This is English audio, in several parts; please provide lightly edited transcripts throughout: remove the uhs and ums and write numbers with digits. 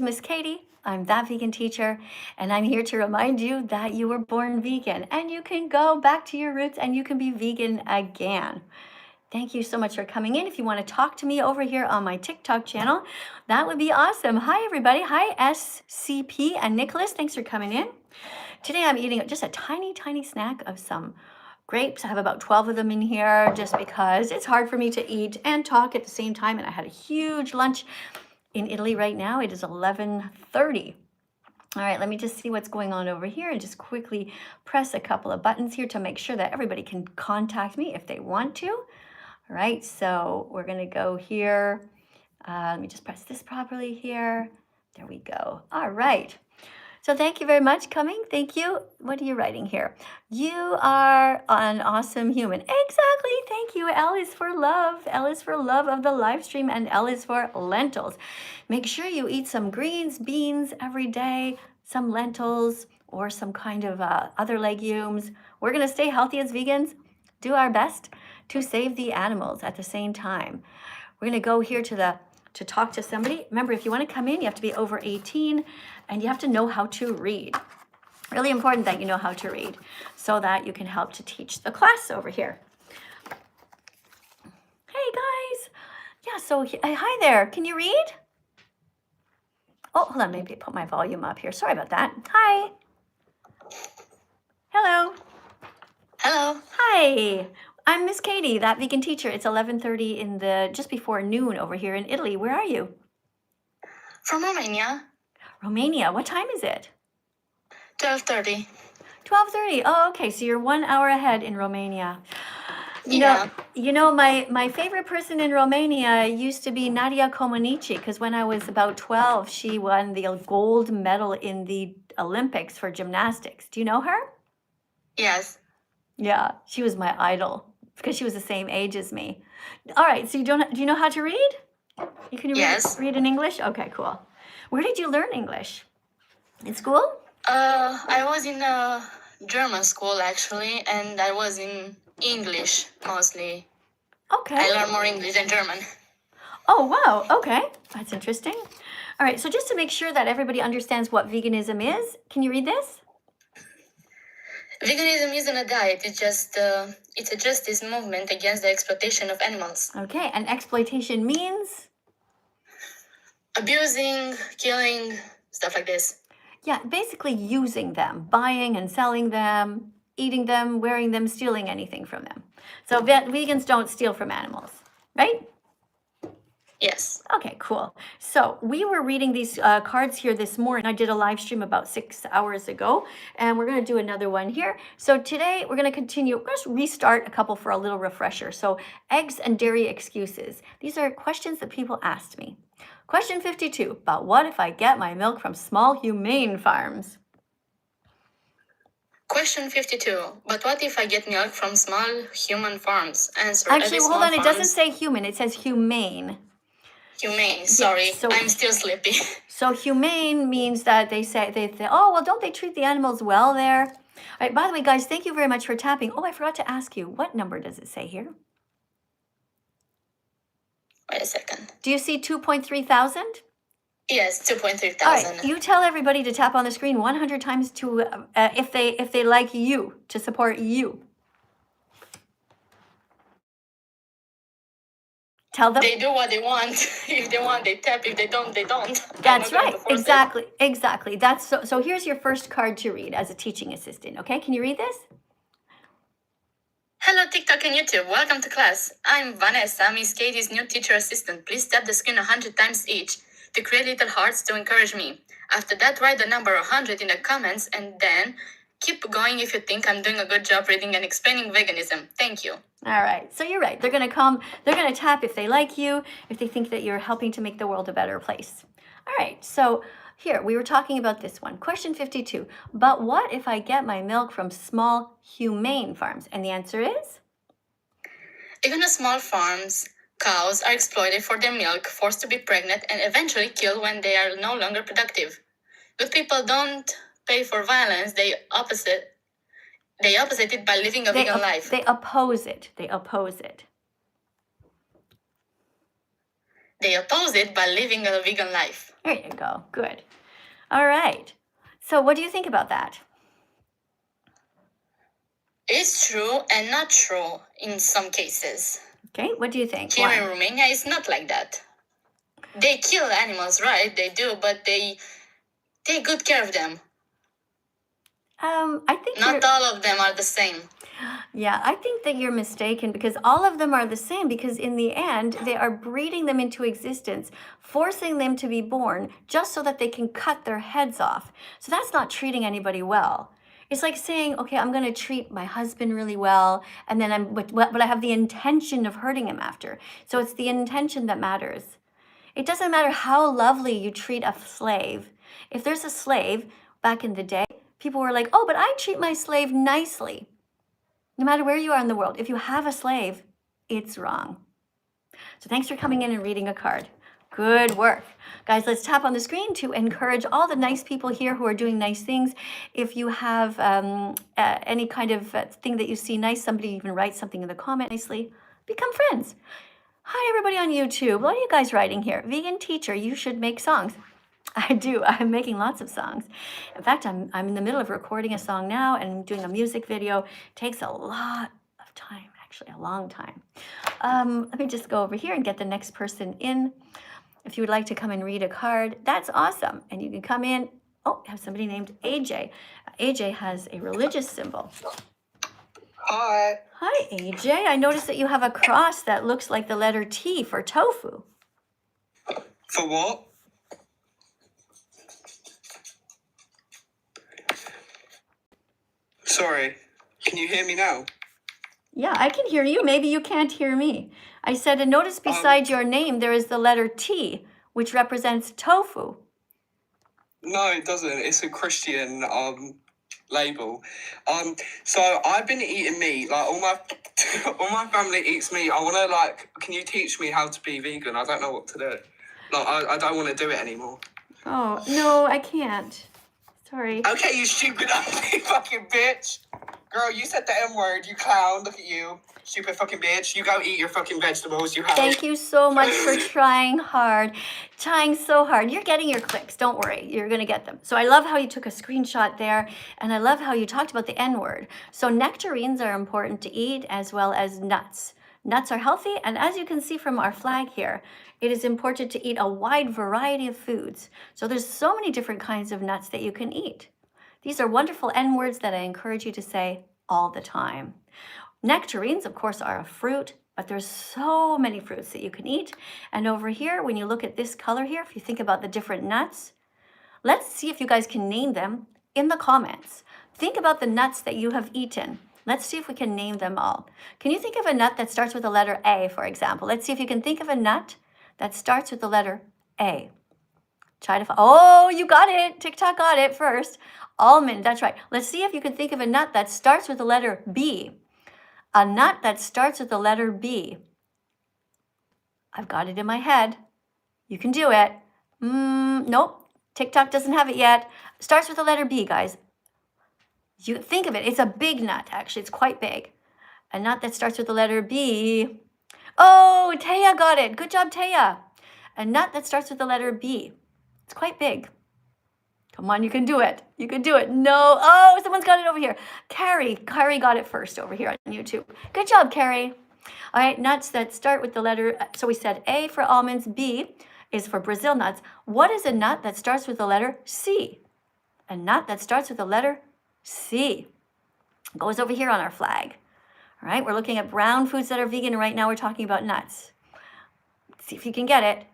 Miss Katie. I'm That Vegan Teacher, and I'm here to remind you that you were born vegan and you can go back to your roots and you can be vegan again. Thank you so much for coming in. If you want to talk to me over here on my TikTok channel, that would be awesome. Hi, everybody. Hi, SCP and Nicholas. Thanks for coming in. Today, I'm eating just a tiny, tiny snack of some grapes. I have about 12 of them in here just because it's hard for me to eat and talk at the same time. And I had a huge lunch in Italy right now. It is 11:30. All right, let me just see what's going on over here and just quickly press a couple of buttons here to make sure that everybody can contact me if they want to. All right, so we're gonna go here. Let me just press this properly here. There we go. All right. So thank you very much coming. Thank you. What are you writing here? You are an awesome human. Exactly. Thank you. L is for love. L is for love of the live stream, and L is for lentils. Make sure you eat some greens, beans every day, some lentils or some kind of other legumes. We're going to stay healthy as vegans, do our best to save the animals at the same time. We're going to go here to talk to somebody. Remember, if you want to come in, you have to be over 18 and you have to know how to read. Really important that you know how to read so that you can help to teach the class over here. Hey guys. Yeah, so hi there. Can you read? Oh, hold on. Maybe put my volume up here. Sorry about that. Hi. Hello. Hello. Hi. I'm Miss Katie, That Vegan Teacher. It's 11:30 in just before noon over here in Italy. Where are you? From Romania. Romania. What time is it? 12:30. 12:30. Oh, okay. So you're 1 hour ahead in Romania. Yeah. You know, my favorite person in Romania used to be Nadia Comaneci, because when I was about 12, she won the gold medal in the Olympics for gymnastics. Do you know her? Yes. Yeah, she was my idol because she was the same age as me. All right, so do you know how to read? You can read in English? Okay, cool. Where did you learn English? In school? I was in a German school actually, and I was in English mostly. Okay. I learned more English than German. Oh, wow. Okay, that's interesting. All right, so just to make sure that everybody understands what veganism is, can you read this? Veganism isn't a diet. It's a justice movement against the exploitation of animals. Okay, and exploitation means? Abusing, killing, stuff like this. Yeah, basically using them, buying and selling them, eating them, wearing them, stealing anything from them. So vegans don't steal from animals, right? Yes. Okay, cool. So we were reading these cards here this morning. I did a live stream about 6 hours ago, and we're going to do another one here. So today we're going to continue. We're going to restart a couple for a little refresher. So eggs and dairy excuses. These are questions that people asked me. Question 52, but what if I get my milk from small humane farms? Question 52, but what if I get milk from small human farms? Answer. Actually, hold on, it doesn't say human, it says humane. Humane, sorry, Yeah, so, I'm still sleepy. So humane means that they say, oh, well, don't they treat the animals well there? All right, by the way, guys, thank you very much for tapping. Oh, I forgot to ask you, what number does it say here? Wait a second. Do you see 2.3 thousand? Yes, 2.3 thousand. All right, you tell everybody to tap on the screen 100 times to if they like you, to support you. Tell them. They do what they want. If they want, they tap. If they don't, they don't. That's right. Exactly. That's so here's your first card to read as a teaching assistant. Okay, can you read this? Hello, TikTok and YouTube. Welcome to class. I'm Vanessa, Miss Katie's new teacher assistant. Please tap the screen 100 times each to create little hearts to encourage me. After that, write the number 100 in the comments and then keep going if you think I'm doing a good job reading and explaining veganism. Thank you. All right, so you're right. They're going to tap if they like you, if they think that you're helping to make the world a better place. All right, so here, we were talking about this one. Question 52, but what if I get my milk from small humane farms? And the answer is? Even the small farms, cows are exploited for their milk, forced to be pregnant, and eventually killed when they are no longer productive. Good people don't pay for violence, they opposite it by living a vegan life. They oppose it. They oppose it by living a vegan life. There you go. Good. All right. So what do you think about that? It's true and not true in some cases. Okay, what do you think? Here Why? in Romania, it's not like that. They kill animals, right? They do, but they take good care of them. I think Not all of them are the same. Yeah, I think that you're mistaken because all of them are the same because in the end, they are breeding them into existence, forcing them to be born just so that they can cut their heads off. So that's not treating anybody well. It's like saying, okay, I'm going to treat my husband really well, and then but I have the intention of hurting him after. So it's the intention that matters. It doesn't matter how lovely you treat a slave. If there's a slave back in the day, people were like, oh, but I treat my slave nicely. No matter where you are in the world, if you have a slave, it's wrong. So thanks for coming in and reading a card. Good work. Guys, let's tap on the screen to encourage all the nice people here who are doing nice things. If you have any kind of thing that you see nice, somebody even writes something in the comment nicely, become friends. Hi, everybody on YouTube. What are you guys writing here? Vegan teacher, you should make songs. I do. I'm making lots of songs. In fact, I'm in the middle of recording a song now and doing a music video. It takes a lot of time, actually, a long time. Let me just go over here and get the next person in. If you would like to come and read a card, that's awesome. And you can come in. Oh, I have somebody named AJ. AJ has a religious symbol. Hi. Hi, AJ. I noticed that you have a cross that looks like the letter T for tofu. For what? Sorry. Can you hear me now? Yeah, I can hear you. Maybe you can't hear me. I said, and notice beside your name, there is the letter T, which represents tofu. No, it doesn't. It's a Christian label. So I've been eating meat. Like all my family eats meat. I wanna can you teach me how to be vegan? I don't know what to do. I don't want to do it anymore. Oh, no, I can't. Sorry. Okay, you stupid ugly fucking bitch. Girl, you said the M word, you clown. Look at you. Stupid fucking bitch. You go eat your fucking vegetables, you have. Thank you so much for trying hard. Trying so hard. You're getting your clicks. Don't worry. You're going to get them. So I love how you took a screenshot there. And I love how you talked about the N word. So nectarines are important to eat as well as nuts. Nuts are healthy. And as you can see from our flag here, it is important to eat a wide variety of foods. So there's so many different kinds of nuts that you can eat. These are wonderful N words that I encourage you to say all the time. Nectarines, of course, are a fruit, but there's so many fruits that you can eat. And over here, when you look at this color here, if you think about the different nuts, let's see if you guys can name them in the comments. Think about the nuts that you have eaten. Let's see if we can name them all. Can you think of a nut that starts with the letter A, for example? Let's see if you can think of a nut that starts with the letter A. Oh, you got it. TikTok got it first. Almond, that's right. Let's see if you can think of a nut that starts with the letter B. A nut that starts with the letter B. I've got it in my head. You can do it. Nope. TikTok doesn't have it yet. Starts with the letter B, guys. You think of it. It's a big nut, actually. It's quite big. A nut that starts with the letter B. Oh, Taya got it. Good job, Taya. A nut that starts with the letter B. It's quite big. Come on, you can do it. You can do it. No. Oh, someone's got it over here. Carrie got it first over here on YouTube. Good job, Carrie. All right, nuts that start with the letter, so we said A for almonds, B is for Brazil nuts. What is a nut that starts with the letter C? A nut that starts with the letter C. Goes over here on our flag. All right, we're looking at brown foods that are vegan, and right now we're talking about nuts. Let's see if you can get it.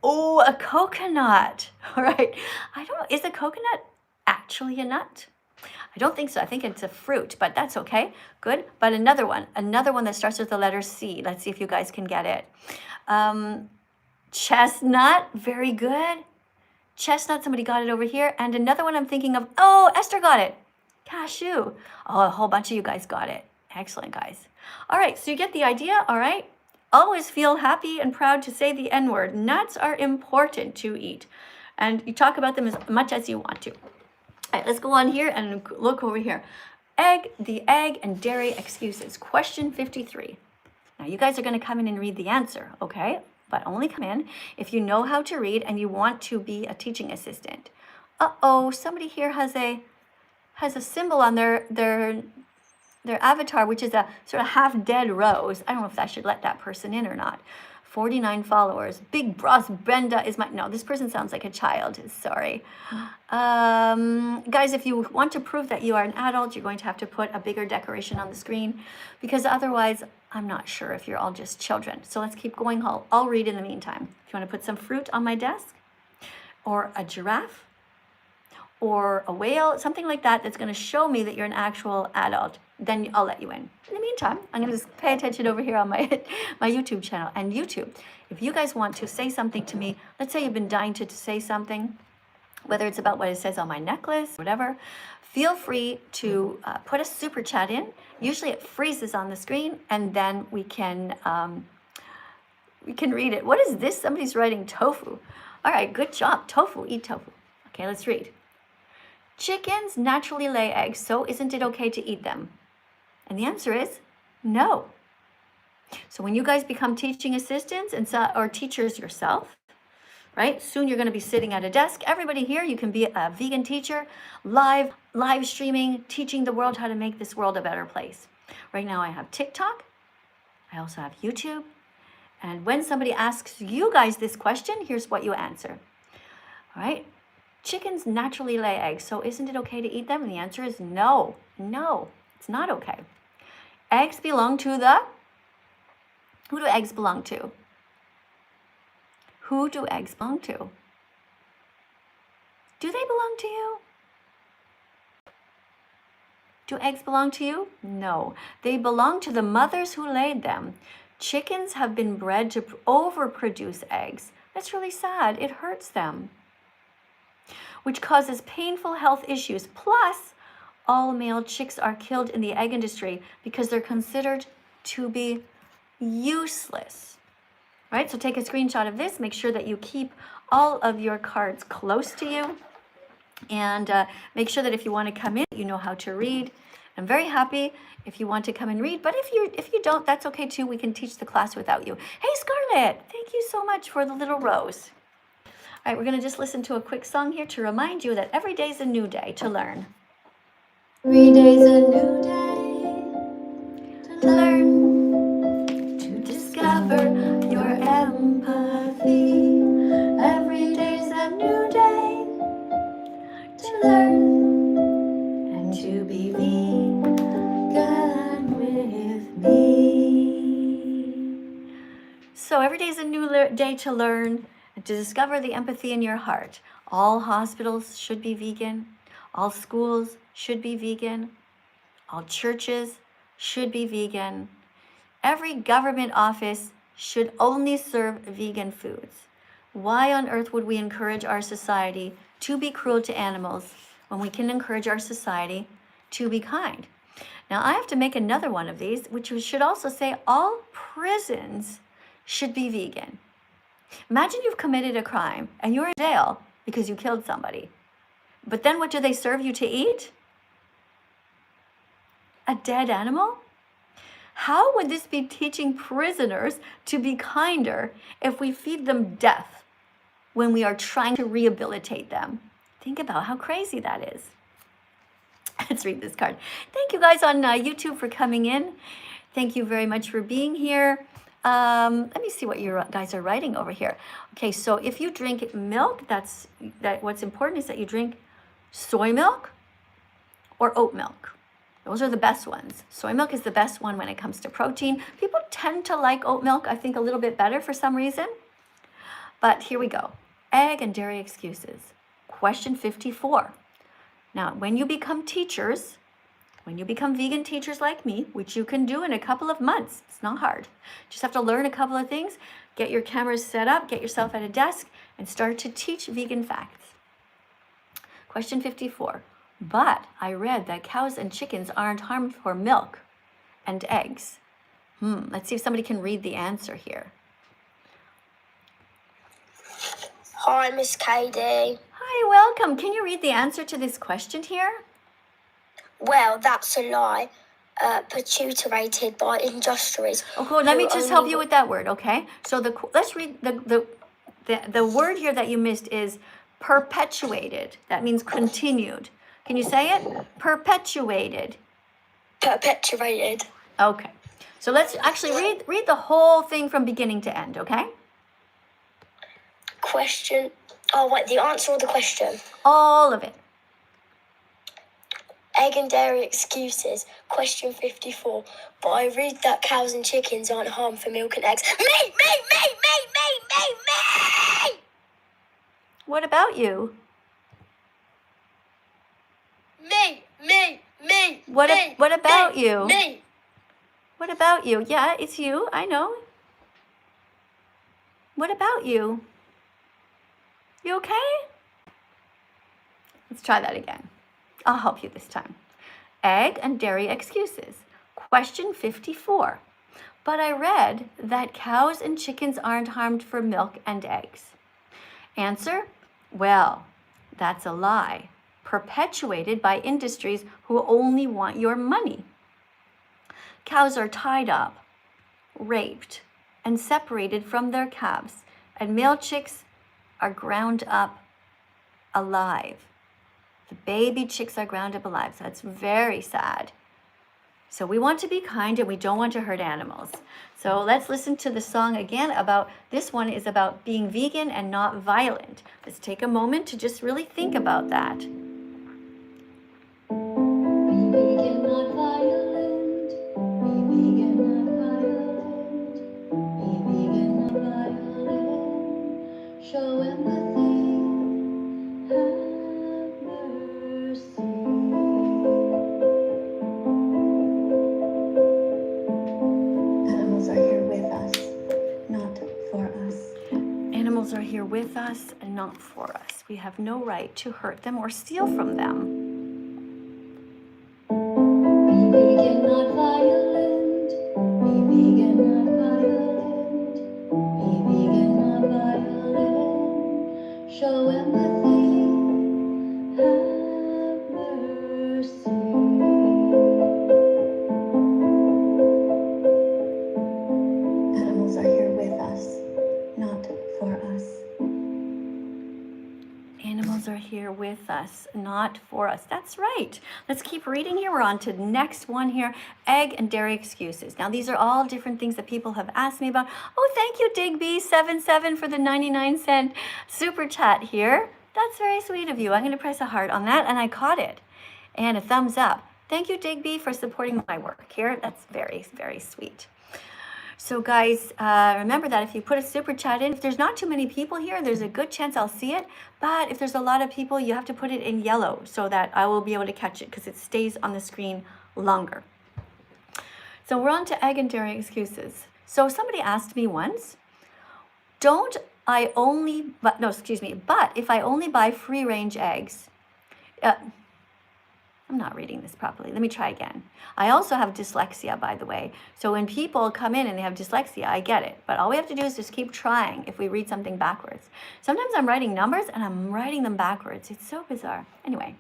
Oh, a coconut. All right. I don't know. Is a coconut actually a nut? I don't think so. I think it's a fruit, but that's okay. Good. But another one that starts with the letter C. Let's see if you guys can get it. Chestnut. Very good. Chestnut. Somebody got it over here. And another one I'm thinking of. Oh, Esther got it. Cashew. Oh, a whole bunch of you guys got it. Excellent, guys. All right. So you get the idea. All right. Always feel happy and proud to say the N word. Nuts are important to eat. And you talk about them as much as you want to. All right, let's go on here and look over here. The egg and dairy excuses. Question 53. Now, you guys are going to come in and read the answer, okay? but only come in if you know how to read and you want to be a teaching assistant. Uh-oh, somebody here has a symbol on their avatar, which is a sort of half-dead rose. I don't know if I should let that person in or not. 49 followers. Big Bros Brenda is my... No, this person sounds like a child. Sorry. Guys, if you want to prove that you are an adult, you're going to have to put a bigger decoration on the screen, because otherwise, I'm not sure if you're all just children. So let's keep going. I'll read in the meantime. If you want to put some fruit on my desk, or a giraffe, or a whale, something like that, that's going to show me that you're an actual adult, then I'll let you in. In the meantime, I'm going to just pay attention over here on my YouTube channel. And YouTube, if you guys want to say something to me, let's say you've been dying to say something, whether it's about what it says on my necklace, whatever, feel free to put a super chat in. Usually it freezes on the screen, and then we can read it. What is this? Somebody's writing tofu. All right, good job. Tofu, eat tofu. Okay, let's read. Chickens naturally lay eggs, so isn't it okay to eat them? And the answer is no. So when you guys become teaching assistants or teachers yourself, right? Soon you're going to be sitting at a desk. Everybody here, you can be a vegan teacher, live streaming, teaching the world how to make this world a better place. Right now I have TikTok. I also have YouTube. And when somebody asks you guys this question, here's what you answer. All right? Chickens naturally lay eggs, so isn't it okay to eat them? And the answer is no. No, it's not okay. Eggs belong to who do eggs belong to? Who do eggs belong to? Do they belong to you? Do eggs belong to you? No, they belong to the mothers who laid them. Chickens have been bred to overproduce eggs. That's really sad. It hurts them, which causes painful health issues. Plus, all male chicks are killed in the egg industry because they're considered to be useless. Right? So take a screenshot of this. Make sure that you keep all of your cards close to you. And make sure that if you want to come in, you know how to read. I'm very happy if you want to come and read. But if you don't, that's okay too. We can teach the class without you. Hey, Scarlett, thank you so much for the little rose. All right, we're going to just listen to a quick song here to remind you that every day is a new day to learn. Every day is a new day to learn, to discover your empathy. Every day is a new day to learn and to be vegan with me. So every day is a new day to learn and to discover the empathy in your heart. All hospitals should be vegan. All schools should be vegan. All churches should be vegan. Every government office should only serve vegan foods. Why on earth would we encourage our society to be cruel to animals when we can encourage our society to be kind? Now, I have to make another one of these, which should also say all prisons should be vegan. Imagine you've committed a crime and you're in jail because you killed somebody. But then what do they serve you to eat? A dead animal? How would this be teaching prisoners to be kinder if we feed them death when we are trying to rehabilitate them? Think about how crazy that is. Let's read this card. Thank you guys on YouTube for coming in. Thank you very much for being here. Let me see what you guys are writing over here. Okay, so if you drink milk, what's important is that you drink soy milk or oat milk. Those are the best ones. Soy milk is the best one when it comes to protein. People tend to like oat milk, I think, a little bit better for some reason. But here we go. Egg and dairy excuses. Question 54. Now, when you become teachers, when you become vegan teachers like me, which you can do in a couple of months, it's not hard. Just have to learn a couple of things, get your cameras set up, get yourself at a desk, and start to teach vegan facts. Question 54. But I read that cows and chickens aren't harmed for milk and eggs. Let's see if somebody can read the answer here. Hi, Miss Katie. Hi, welcome. Can you read the answer to this question here? Well, that's a lie. perpetuated by industries. Oh, cool. Let me who just only help you wa- with that word, okay? So let's read the word here that you missed is perpetuated. That means continued. Can you say it? Perpetuated. Perpetuated. Okay. So let's actually read the whole thing from beginning to end, okay? Question. Oh, wait, the answer or the question? All of it. Egg and dairy excuses. Question 54. But I read that cows and chickens aren't harmed for milk and eggs. Me! What about you? Me! What about you? Me! What about you? Yeah, it's you. I know. What about you? You okay? Let's try that again. I'll help you this time. Egg and dairy excuses. Question 54. But I read that cows and chickens aren't harmed for milk and eggs. Answer? Well, that's a lie, perpetuated by industries who only want your money. Cows are tied up, raped, and separated from their calves, and male chicks are ground up alive. The baby chicks are ground up alive, so that's very sad. So we want to be kind and we don't want to hurt animals. So let's listen to the song again about, this one is about being vegan and not violent. Let's take a moment to just really think about that. Be vegan, not violent. Be vegan, not violent. Be vegan, not violent. Show empathy. Have mercy. Animals are here with us, not for us. Animals are here with us and not for us. We have no right to hurt them or steal from them. Be vegan, not violent. Be vegan, not violent. Be vegan, not violent. Show empathy. Have mercy. Animals are here with us, not for us. Animals are here with us, not for us. That's right. Let's keep reading here. We're on to the next one here. Egg and dairy excuses. Now, these are all different things that people have asked me about. Oh, thank you, Digby77 for the 99-cent super chat here. That's very sweet of you. I'm going to press a heart on that, and I caught it. And a thumbs up. Thank you, Digby, for supporting my work here. That's very, very sweet. So guys, remember that if you put a super chat in, if there's not too many people here, there's a good chance I'll see it. But if there's a lot of people, you have to put it in yellow so that I will be able to catch it because it stays on the screen longer. So we're on to egg and dairy excuses. So somebody asked me once, but if I only buy free-range eggs, I'm not reading this properly. Let me try again. I also have dyslexia, by the way. So when people come in and they have dyslexia, I get it. But all we have to do is just keep trying if we read something backwards. Sometimes I'm writing numbers and I'm writing them backwards. It's so bizarre. Anyway,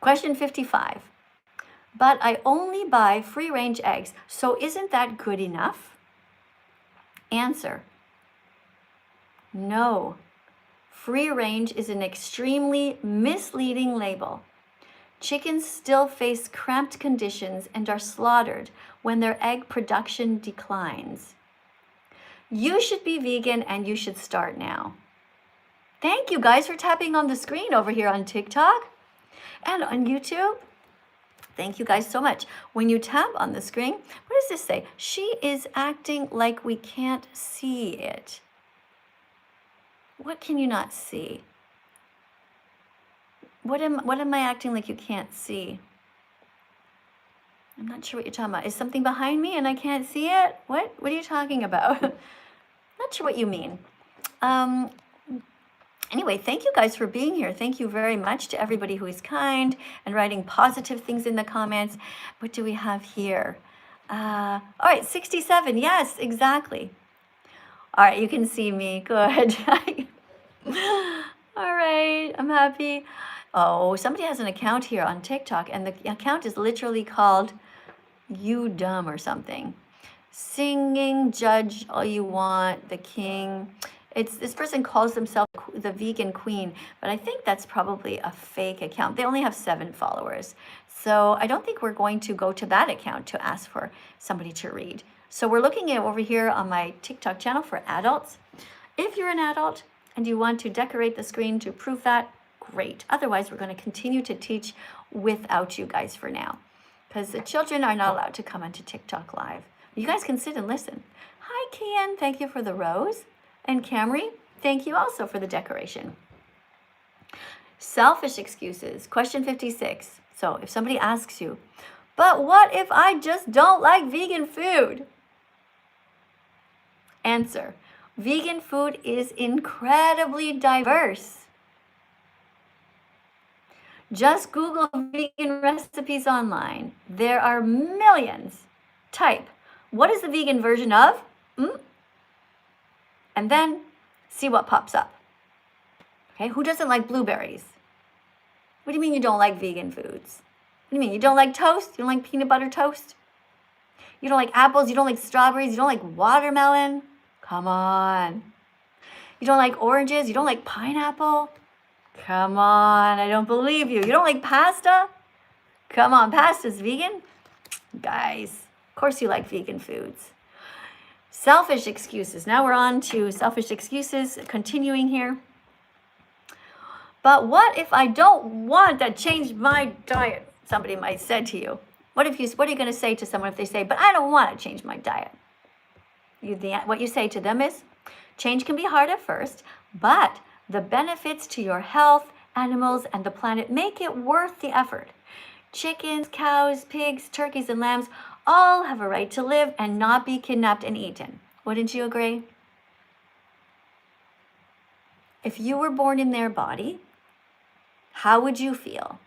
question 55. But I only buy free-range eggs, so isn't that good enough? Answer. No. Free-range is an extremely misleading label. Chickens still face cramped conditions and are slaughtered when their egg production declines. You should be vegan and you should start now. Thank you guys for tapping on the screen over here on TikTok and on YouTube. Thank you guys so much. When you tap on the screen, what does this say? She is acting like we can't see it. What can you not see? What am I acting like you can't see? I'm not sure what you're talking about. Is something behind me and I can't see it? What are you talking about? Not sure what you mean. Anyway, thank you guys for being here. Thank you very much to everybody who is kind and writing positive things in the comments. What do we have here? All right, 67. Yes, exactly. All right, you can see me. Good. All right, I'm happy. Oh, somebody has an account here on TikTok, and the account is literally called You dumb or something. Singing, judge all you want, the king. This person calls themselves the vegan queen, but I think that's probably a fake account. They only have 7 followers. So I don't think we're going to go to that account to ask for somebody to read. So we're looking at over here on my TikTok channel for adults. If you're an adult and you want to decorate the screen to prove that, great. Otherwise, we're going to continue to teach without you guys for now, because the children are not allowed to come onto TikTok Live. You guys can sit and listen. Hi, Kian. Thank you for the rose. And Camry, thank you also for the decoration. Selfish excuses. Question 56. So if somebody asks you, but what if I just don't like vegan food? Answer. Vegan food is incredibly diverse. Just Google vegan recipes online. There are millions. Type, what is the vegan version of? And then see what pops up. Okay, who doesn't like blueberries? What do you mean you don't like vegan foods? What do you mean? You don't like toast? You don't like peanut butter toast? You don't like apples? You don't like strawberries? You don't like watermelon? Come on. You don't like oranges? You don't like pineapple? Come on, I don't believe you. You don't like pasta? Come on, pasta's vegan? Guys, of course you like vegan foods. Selfish excuses. Now we're on to selfish excuses, continuing here. But what if I don't want to change my diet? Somebody might say to you. What are you going to say to someone if they say, but I don't want to change my diet? What you say to them is, change can be hard at first, but the benefits to your health, animals, and the planet make it worth the effort. Chickens, cows, pigs, turkeys, and lambs all have a right to live and not be kidnapped and eaten. Wouldn't you agree? If you were born in their body, how would you feel?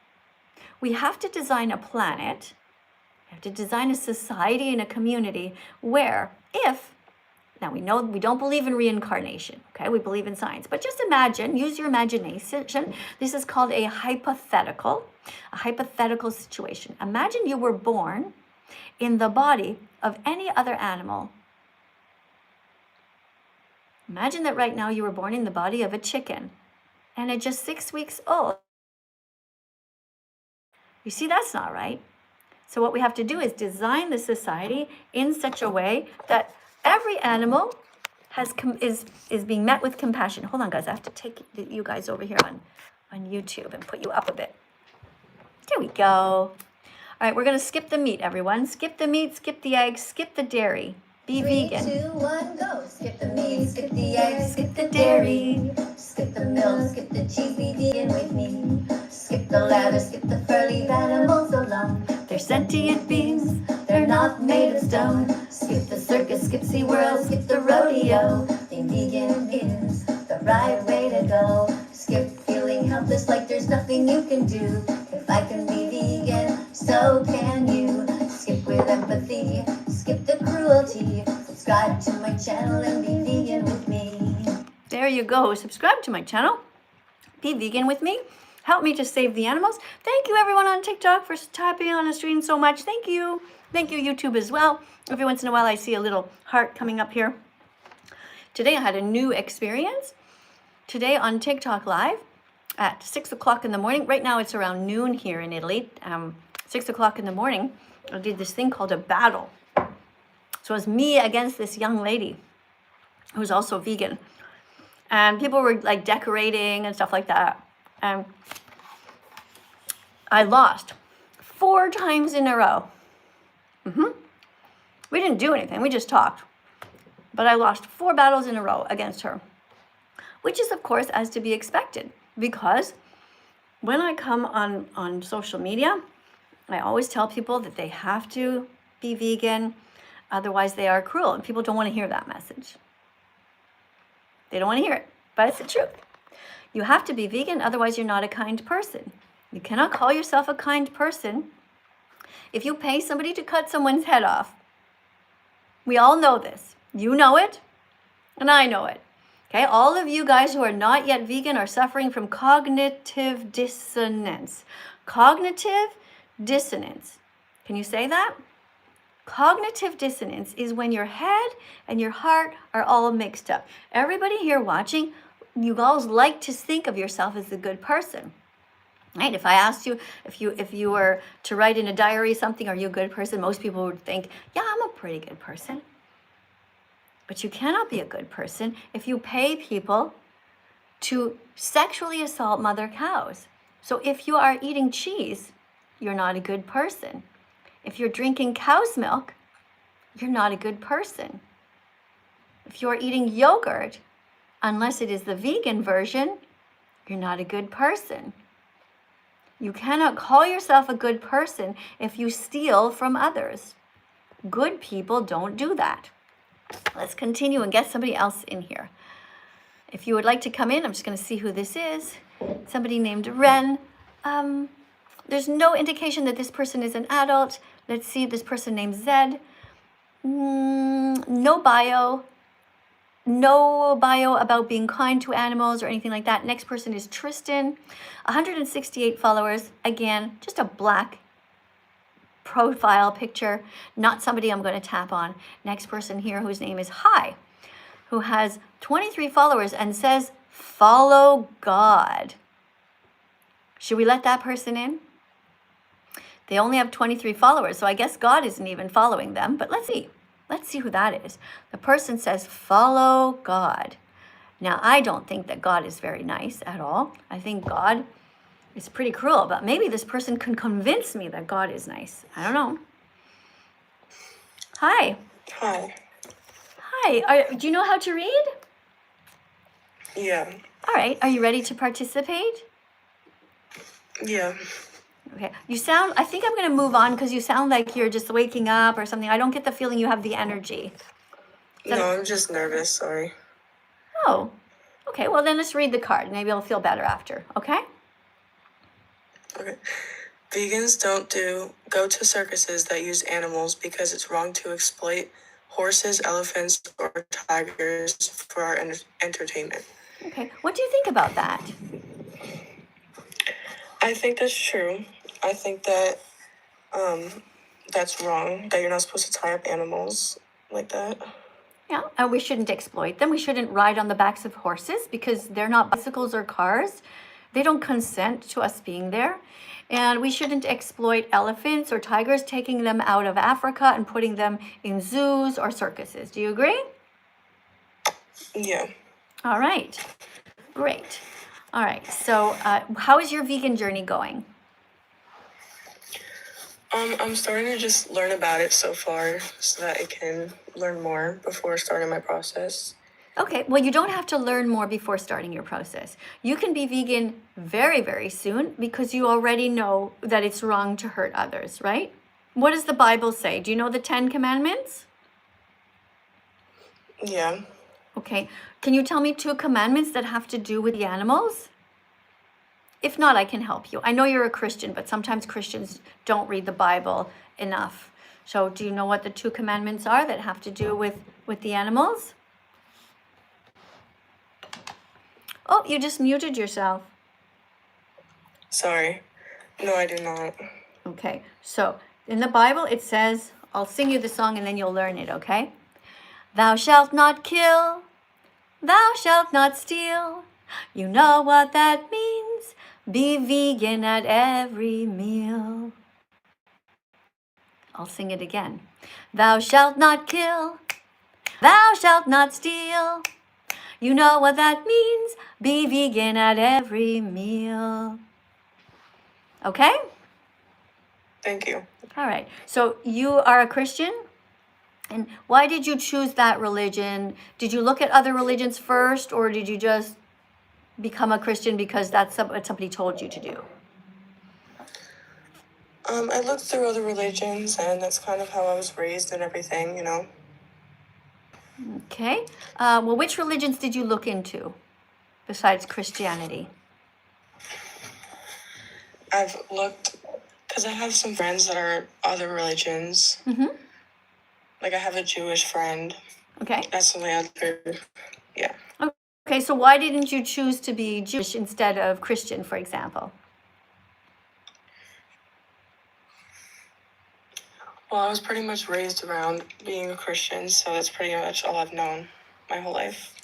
We have to design a planet, we have to design a society and a community where now we know we don't believe in reincarnation, okay? We believe in science, but just imagine, use your imagination. This is called a hypothetical situation. Imagine you were born in the body of any other animal. Imagine that right now you were born in the body of a chicken and at just 6 weeks old. You see, that's not right. So what we have to do is design the society in such a way that every animal is being met with compassion. Hold on, guys. I have to take you guys over here on YouTube and put you up a bit. There we go. All right, we're going to skip the meat, everyone. Skip the meat, skip the eggs, skip the dairy. Be vegan. 3, 2, 1, go. Skip the meat, skip the eggs, Skip the dairy. skip the milk, skip the cheese, be vegan with me. Skip the ladder, skip the fur-leaf animals alone. They're sentient beings. They're not made of stone. Skip the circus, skip SeaWorld, skip the rodeo. Being vegan is the right way to go. Skip feeling helpless like there's nothing you can do. If I can be vegan, so can you. Skip with empathy, skip the cruelty. Subscribe to my channel and be vegan with me. There you go. Subscribe to my channel. Be vegan with me. Help me to save the animals. Thank you, everyone on TikTok, for tapping on the screen so much. Thank you. Thank you, YouTube, as well. Every once in a while, I see a little heart coming up here. Today, I had a new experience. Today on TikTok Live at 6 o'clock in the morning. Right now, it's around noon here in Italy. 6 o'clock in the morning, I did this thing called a battle. So it was me against this young lady who's also vegan. And people were like decorating and stuff like that. And I lost 4 times in a row. We didn't do anything, we just talked. But I lost 4 battles in a row against her, which is, of course, as to be expected, because when I come on social media, I always tell people that they have to be vegan, otherwise they are cruel, and people don't want to hear that message. They don't want to hear it, but it's the truth. You have to be vegan, otherwise you're not a kind person. You cannot call yourself a kind person if you pay somebody to cut someone's head off. We all know this. You know it, and I know it. Okay, all of you guys who are not yet vegan are suffering from cognitive dissonance. Cognitive dissonance. Can you say that? Cognitive dissonance is when your head and your heart are all mixed up. Everybody here watching, you always like to think of yourself as a good person. Right? If I asked you if you were to write in a diary something, are you a good person? Most people would think, yeah, I'm a pretty good person. But you cannot be a good person if you pay people to sexually assault mother cows. So if you are eating cheese, you're not a good person. If you're drinking cow's milk, you're not a good person. If you're eating yogurt, unless it is the vegan version, you're not a good person. You cannot call yourself a good person if you steal from others. Good people don't do that. Let's continue and get somebody else in here. If you would like to come in, I'm just going to see who this is. Somebody named Ren. There's no indication that this person is an adult. Let's see, this person named Zed. No bio. No bio about being kind to animals or anything like that. Next person is Tristan. 168 followers. Again, just a black profile picture. Not somebody I'm going to tap on. Next person here whose name is Hi, who has 23 followers and says, follow God. Should we let that person in? They only have 23 followers, so I guess God isn't even following them, but let's see. Let's see who that is. The person says, follow God. Now, I don't think that God is very nice at all. I think God is pretty cruel, but maybe this person can convince me that God is nice. I don't know. Hi. Hi. Hi. Do you know how to read? Yeah. All right. Are you ready to participate? Yeah. Okay. I think I'm going to move on because you sound like you're just waking up or something. I don't get the feeling you have the energy. No, I'm just nervous. Sorry. Oh, okay. Well, then let's read the card. Maybe I'll feel better after. Okay? Okay. Vegans don't go to circuses that use animals because it's wrong to exploit horses, elephants, or tigers for our entertainment. Okay. What do you think about that? I think that's true. I think that that's wrong, that you're not supposed to tie up animals like that. Yeah, and we shouldn't exploit them. We shouldn't ride on the backs of horses because they're not bicycles or cars. They don't consent to us being there. And we shouldn't exploit elephants or tigers, taking them out of Africa and putting them in zoos or circuses. Do you agree? Yeah. All right. Great. All right. So how is your vegan journey going? I'm starting to just learn about it so far so that I can learn more before starting my process. Okay, well, you don't have to learn more before starting your process. You can be vegan very, very soon because you already know that it's wrong to hurt others, right? What does the Bible say? Do you know the 10 Commandments? Yeah. Okay, can you tell me 2 commandments that have to do with the animals? If not, I can help you. I know you're a Christian, but sometimes Christians don't read the Bible enough. So do you know what the 2 commandments are that have to do with the animals? Oh, you just muted yourself. Sorry. No, I do not. Okay, so in the Bible it says, I'll sing you the song and then you'll learn it, okay? Thou shalt not kill, thou shalt not steal. You know what that means. Be vegan at every meal. I'll sing it again. Thou shalt not kill, thou shalt not steal. You know what that means. Be vegan at every meal. Okay? Thank you. All right. So you are a Christian? And why did you choose that religion? Did you look at other religions first, or did you just become a Christian because that's what somebody told you to do? I looked through other religions, and that's kind of how I was raised and everything, Okay. Well, which religions did you look into besides Christianity? I've looked, because I have some friends that are other religions. Mm-hmm. Like, I have a Jewish friend. Okay. That's the only other, yeah. Okay, so why didn't you choose to be Jewish instead of Christian, for example? Well, I was pretty much raised around being a Christian, so that's pretty much all I've known my whole life.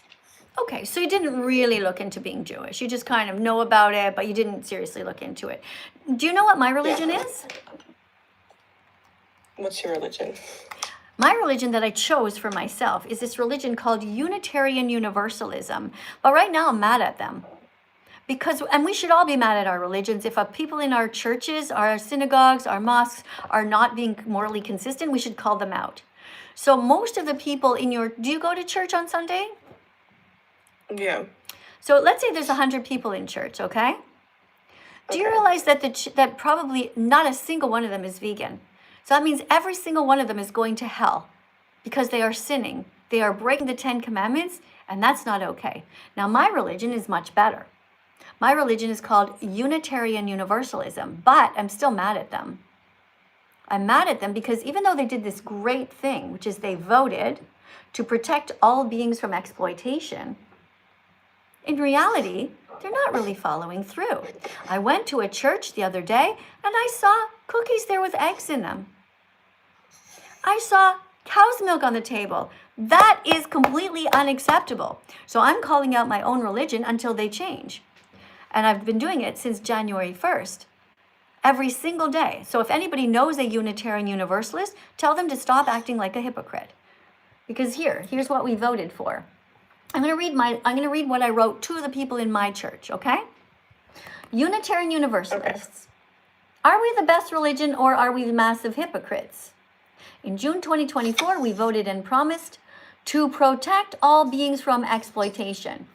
Okay, so you didn't really look into being Jewish. You just kind of know about it, but you didn't seriously look into it. Do you know what my religion is? What's your religion? My religion that I chose for myself is this religion called Unitarian Universalism. But right now I'm mad at them. And we should all be mad at our religions. If people in our churches, our synagogues, our mosques are not being morally consistent, we should call them out. So most of the people do you go to church on Sunday? Yeah. So let's say there's 100 people in church, okay? Do you realize that that probably not a single one of them is vegan? So that means every single one of them is going to hell because they are sinning. They are breaking the 10 Commandments, and that's not okay. Now, my religion is much better. My religion is called Unitarian Universalism, but I'm still mad at them. I'm mad at them because even though they did this great thing, which is they voted to protect all beings from exploitation, in reality, they're not really following through. I went to a church the other day and I saw cookies there with eggs in them. I saw cow's milk on the table. That is completely unacceptable. So I'm calling out my own religion until they change. And I've been doing it since January 1st, every single day. So if anybody knows a Unitarian Universalist, tell them to stop acting like a hypocrite. Because here's what we voted for. I'm going to read what I wrote to the people in my church, okay? Unitarian Universalists. Okay. Are we the best religion or are we the massive hypocrites? In June 2024, we voted and promised to protect all beings from exploitation.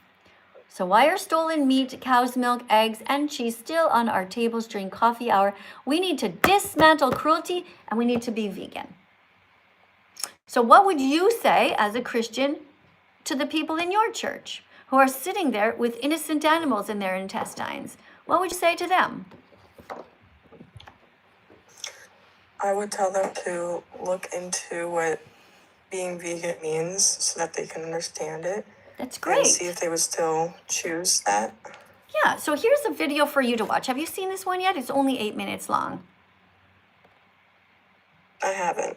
So why are stolen meat, cow's milk, eggs, and cheese still on our tables during coffee hour? We need to dismantle cruelty and we need to be vegan. So what would you say as a Christian to the people in your church who are sitting there with innocent animals in their intestines? What would you say to them? I would tell them to look into what being vegan means so that they can understand it. That's great. And see if they would still choose that. Yeah, so here's a video for you to watch. Have you seen this one yet? It's only 8 minutes long. I haven't.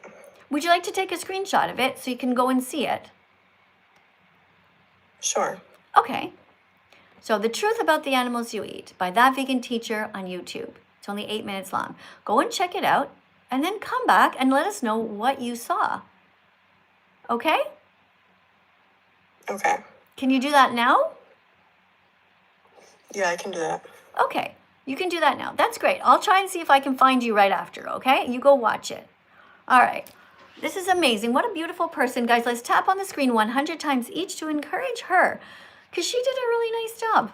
Would you like to take a screenshot of it so you can go and see it? Sure. Okay. So The Truth About the Animals You Eat by That Vegan Teacher on YouTube. It's only 8 minutes long. Go and check it out and then come back and let us know what you saw. Okay? Okay. Can you do that now? Yeah, I can do that. Okay, you can do that now. That's great. I'll try and see if I can find you right after, okay? You go watch it. All right. This is amazing. What a beautiful person. Guys, let's tap on the screen 100 times each to encourage her because she did a really nice job.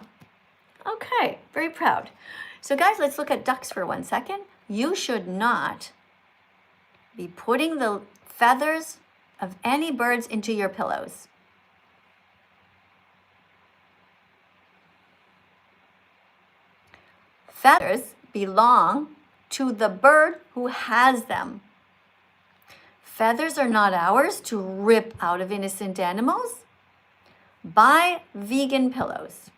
Okay, very proud. So guys, let's look at ducks for 1 second. You should not be putting the feathers of any birds into your pillows. Feathers belong to the bird who has them. Feathers are not ours to rip out of innocent animals. Buy vegan pillows.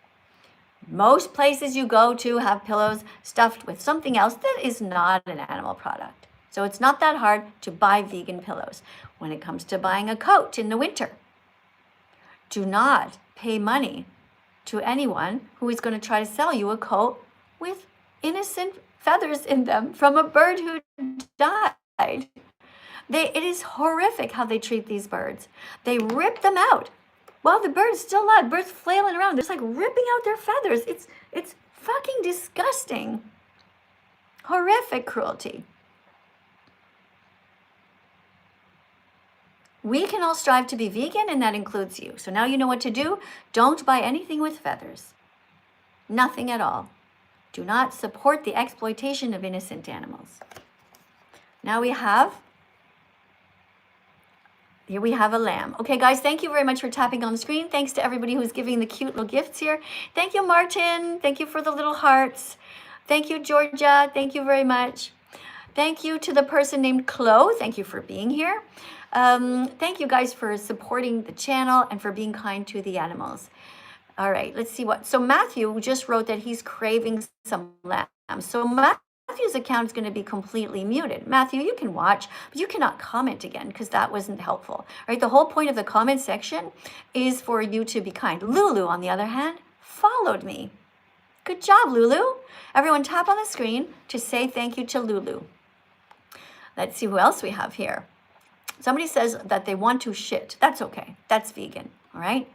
Most places you go to have pillows stuffed with something else that is not an animal product. So it's not that hard to buy vegan pillows. When it comes to buying a coat in the winter, do not pay money to anyone who is going to try to sell you a coat with innocent feathers in them from a bird who died. It is horrific how they treat these birds. They rip them out while the bird is still alive. Birds flailing around. They're just like ripping out their feathers. It's fucking disgusting. Horrific cruelty. We can all strive to be vegan, and that includes you. So now you know what to do. Don't buy anything with feathers. Nothing at all. Do not support the exploitation of innocent animals. Now here we have a lamb. Okay, guys, thank you very much for tapping on the screen. Thanks to everybody who's giving the cute little gifts here. Thank you, Martin. Thank you for the little hearts. Thank you, Georgia. Thank you very much. Thank you to the person named Chloe. Thank you for being here. Thank you guys for supporting the channel and for being kind to the animals. All right, let's see so Matthew just wrote that he's craving some lamb. So Matthew, Matthew's account is going to be completely muted. Matthew, you can watch, but you cannot comment again because that wasn't helpful, right? The whole point of the comment section is for you to be kind. Lulu, on the other hand, followed me. Good job, Lulu. Everyone tap on the screen to say thank you to Lulu. Let's see who else we have here. Somebody says that they want to shit. That's okay. That's vegan, all right?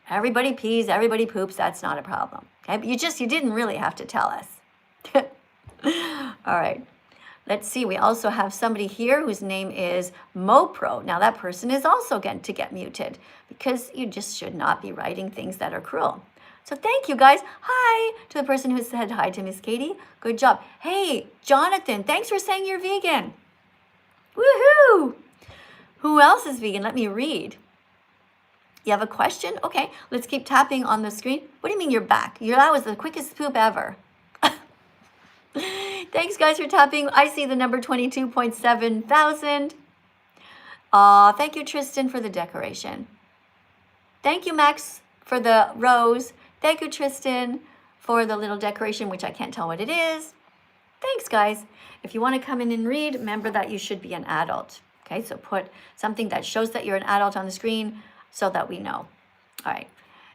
Everybody pees, everybody poops. That's not a problem, okay? But you didn't really have to tell us. All right. Let's see. We also have somebody here whose name is MoPro. Now that person is also going to get muted because you just should not be writing things that are cruel. So thank you, guys. Hi to the person who said hi to Miss Katie. Good job. Hey, Jonathan, thanks for saying you're vegan. Woohoo! Who else is vegan? Let me read. You have a question? Okay, let's keep tapping on the screen. What do you mean you're back? That was the quickest poop ever. Thanks, guys, for tapping. I see the number 22.7 thousand. Thank you, Tristan, for the decoration. Thank you, Max, for the rose. Thank you, Tristan, for the little decoration, which I can't tell what it is. Thanks, guys. If you want to come in and read, remember that you should be an adult. Okay, so put something that shows that you're an adult on the screen so that we know. All right.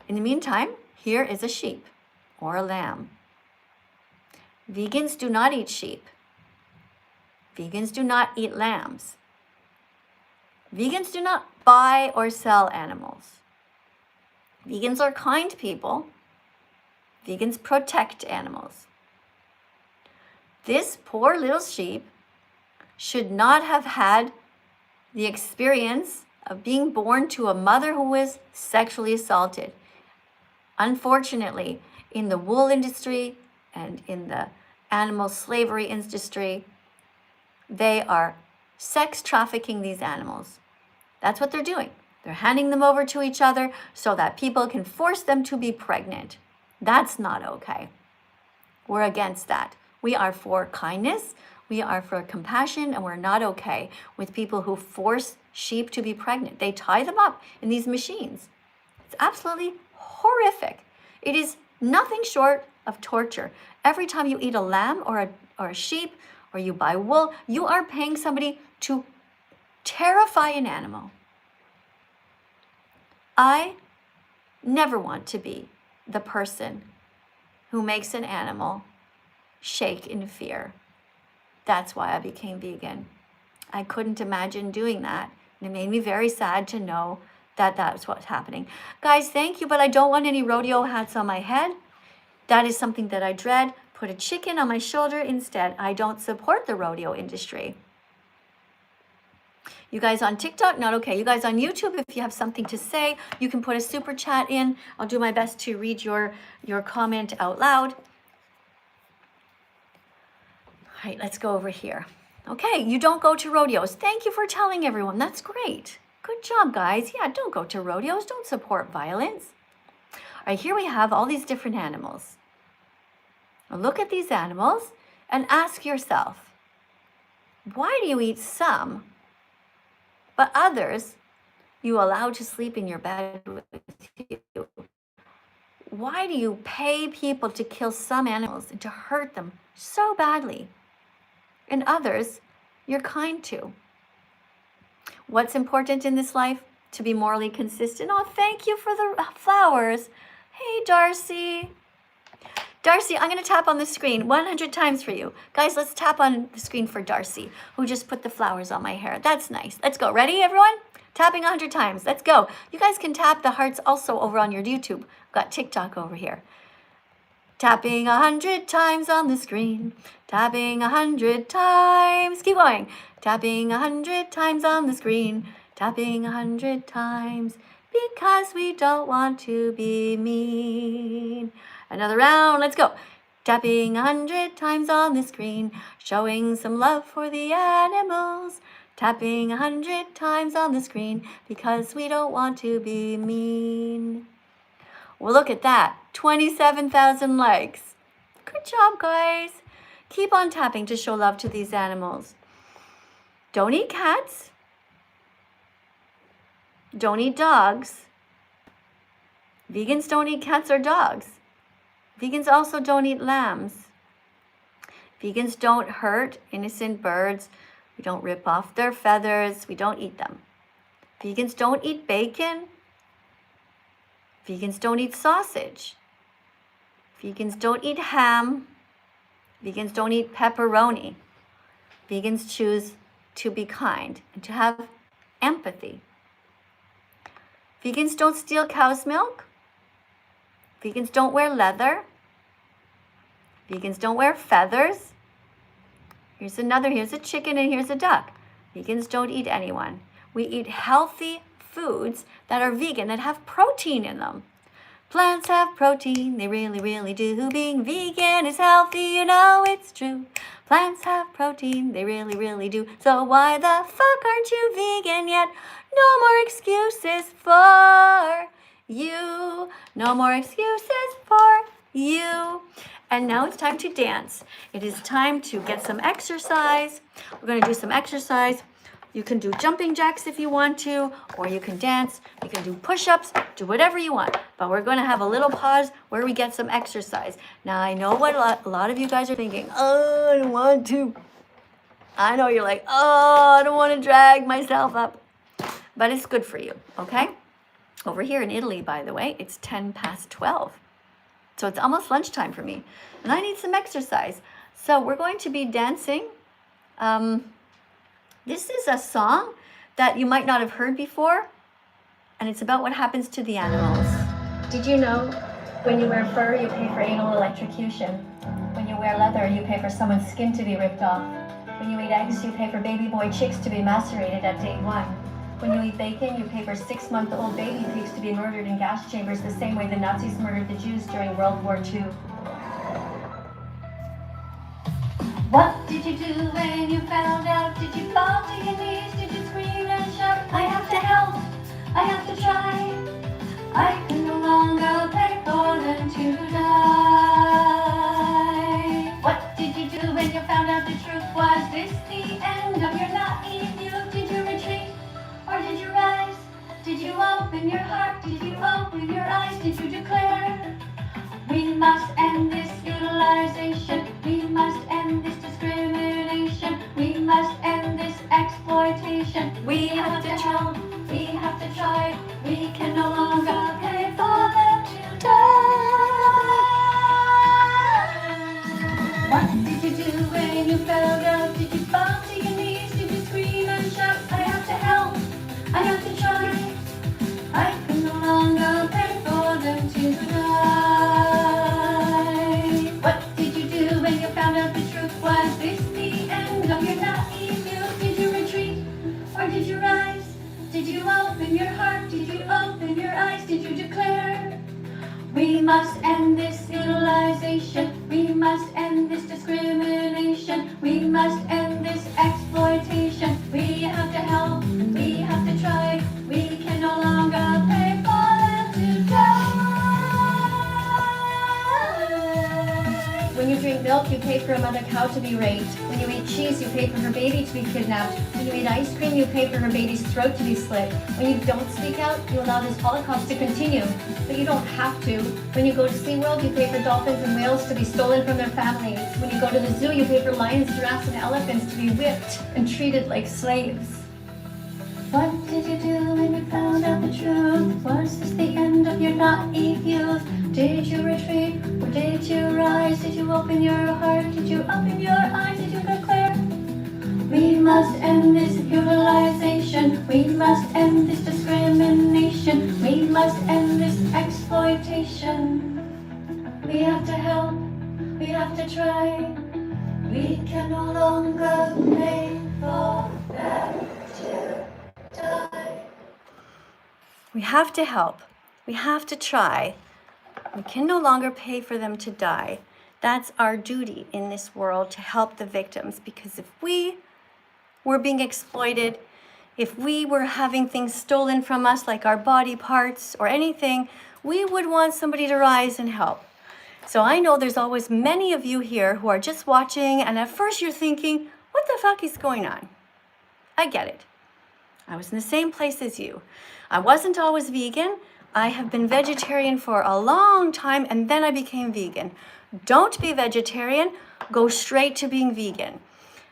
In the meantime, here is a sheep or a lamb. Vegans do not eat sheep. Vegans do not eat lambs. Vegans do not buy or sell animals. Vegans are kind people. Vegans protect animals. This poor little sheep should not have had the experience of being born to a mother who was sexually assaulted. Unfortunately, in the wool industry and in the animal slavery industry, they are sex trafficking these animals. That's what they're doing. They're handing them over to each other so that people can force them to be pregnant. That's not okay. We're against that. We are for kindness, we are for compassion, and we're not okay with people who force sheep to be pregnant. They tie them up in these machines. It's absolutely horrific. It is nothing short of torture. Every time you eat a lamb or a sheep, or you buy wool, you are paying somebody to terrify an animal. I never want to be the person who makes an animal shake in fear. That's why I became vegan. I couldn't imagine doing that. And it made me very sad to know that that's what's happening. Guys, thank you, but I don't want any rodeo hats on my head. That is something that I dread. Put a chicken on my shoulder instead. I don't support the rodeo industry. You guys on TikTok, not okay. You guys on YouTube, if you have something to say, you can put a super chat in. I'll do my best to read your comment out loud. All right, let's go over here. Okay, you don't go to rodeos. Thank you for telling everyone. That's great. Good job, guys. Yeah, don't go to rodeos. Don't support violence. All right, here we have all these different animals. Now look at these animals and ask yourself, why do you eat some, but others you allow to sleep in your bed with you? Why do you pay people to kill some animals and to hurt them so badly? And others you're kind to. What's important in this life? To be morally consistent. Oh, thank you for the flowers. Hey, Darcy. Darcy, I'm going to tap on the screen 100 times for you. Guys, let's tap on the screen for Darcy, who just put the flowers on my hair. That's nice. Let's go. Ready, everyone? Tapping 100 times. Let's go. You guys can tap the hearts also over on your YouTube. I've got TikTok over here. Tapping 100 times on the screen. Tapping 100 times. Keep going. Tapping 100 times on the screen. Tapping 100 times because we don't want to be mean. Another round. Let's go. Tapping 100 times on the screen. Showing some love for the animals. Tapping 100 times on the screen because we don't want to be mean. Well, look at that. 27,000 likes. Good job, guys. Keep on tapping to show love to these animals. Don't eat cats. Don't eat dogs. Vegans don't eat cats or dogs. Vegans also don't eat lambs. Vegans don't hurt innocent birds. We don't rip off their feathers. We don't eat them. Vegans don't eat bacon. Vegans don't eat sausage. Vegans don't eat ham. Vegans don't eat pepperoni. Vegans choose to be kind and to have empathy. Vegans don't steal cow's milk. Vegans don't wear leather. Vegans don't wear feathers. Here's a chicken and here's a duck. Vegans don't eat anyone. We eat healthy foods that are vegan, that have protein in them. Plants have protein, they really, really do. Being vegan is healthy, you know it's true. Plants have protein, they really, really do. So why the fuck aren't you vegan yet? No more excuses for you. No more excuses for you. And now it's time to dance. It is time to get some exercise. We're going to do some exercise. You can do jumping jacks if you want to, or you can dance. You can do push-ups, do whatever you want. But we're going to have a little pause where we get some exercise. Now, I know what a lot of you guys are thinking. Oh, I don't want to. I know you're like, oh, I don't want to drag myself up. But it's good for you, okay? Over here in Italy, by the way, it's 12:10. So it's almost lunchtime for me. And I need some exercise. So we're going to be dancing. This is a song that you might not have heard before, and it's about what happens to the animals. Did you know when you wear fur, you pay for anal electrocution? When you wear leather, you pay for someone's skin to be ripped off. When you eat eggs, you pay for baby boy chicks to be macerated at day 1. When you eat bacon, you pay for 6-month-old baby pigs to be murdered in gas chambers the same way the Nazis murdered the Jews during World War II. What did you do when you found out? Did you fall to your knees? Did you scream and shout? I have to help, I have to try. I can no longer pay for them to die. What did you do when you found out the truth? Was this the end of your naive youth? Did you retreat or did you rise? Did you open your heart? Did you open your eyes? Did you declare? We must end this utilization. We must end this discrimination. We must end this exploitation. We have to help. We have to try. We can no longer pay for them to die. What did you do when you found out? Did you fall to your knees? Did you scream and shout? I have to help. I have to try. I can no longer pay for them to die. What did you do when you found out the truth? Was this the end of your naive youth? Did you retreat or did you rise? Did you open your heart? Did you open your eyes? Did you declare? We must end this utilization. We must end this discrimination. We must end this exploitation. We have to help. We have to try. We can no longer pay for them to die. When you drink milk, you pay for a mother cow to be raped. When you eat cheese, you pay for her baby to be kidnapped. When you eat ice cream, you pay for her baby's throat to be slit. When you don't speak out, you allow this Holocaust to continue. But you don't have to. When you go to SeaWorld, you pay for dolphins and whales to be stolen from their families. When you go to the zoo, you pay for lions, giraffes, and elephants to be whipped and treated like slaves. What did you do when you found out the truth? Was this the end of your naive youth? Did you retreat or did you rise? Did you open your heart? Did you open your eyes? Did you declare? We must end this utilization. We must end this discrimination. We must end this exploitation. We have to help. We have to try. We can no longer pay for them to die. We have to help. We have to try. We can no longer pay for them to die. That's our duty in this world, to help the victims, because if we were being exploited, if we were having things stolen from us, like our body parts or anything, we would want somebody to rise and help. So I know there's always many of you here who are just watching, and at first you're thinking, what the fuck is going on? I get it. I was in the same place as you. I wasn't always vegan. I have been vegetarian for a long time, and then I became vegan. Don't be vegetarian. go straight to being vegan.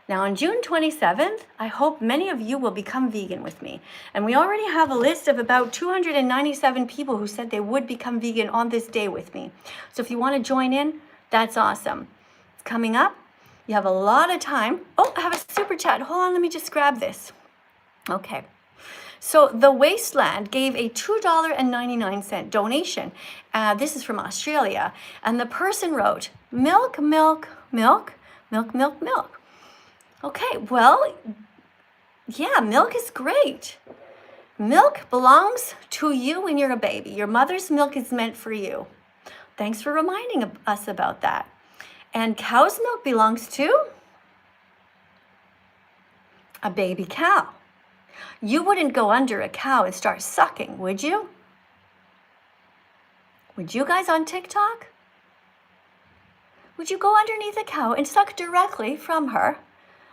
Now on June 27th, I hope many of you will become vegan with me. And we already have a list of about 297 people who said they would become vegan on this day with me. So if you want to join in, that's awesome. It's coming up. You have a lot of time. Oh, I have a super chat. Hold on, let me just grab this. Okay. So The Wasteland gave a $2.99 donation. This is from Australia. And the person wrote, milk, milk, milk, milk, milk, milk. Okay, well, yeah, milk is great. Milk belongs to you when you're a baby. Your mother's milk is meant for you. Thanks for reminding us about that. And cow's milk belongs to a baby cow. You wouldn't go under a cow and start sucking, would you? Would you guys on TikTok? Would you go underneath a cow and suck directly from her?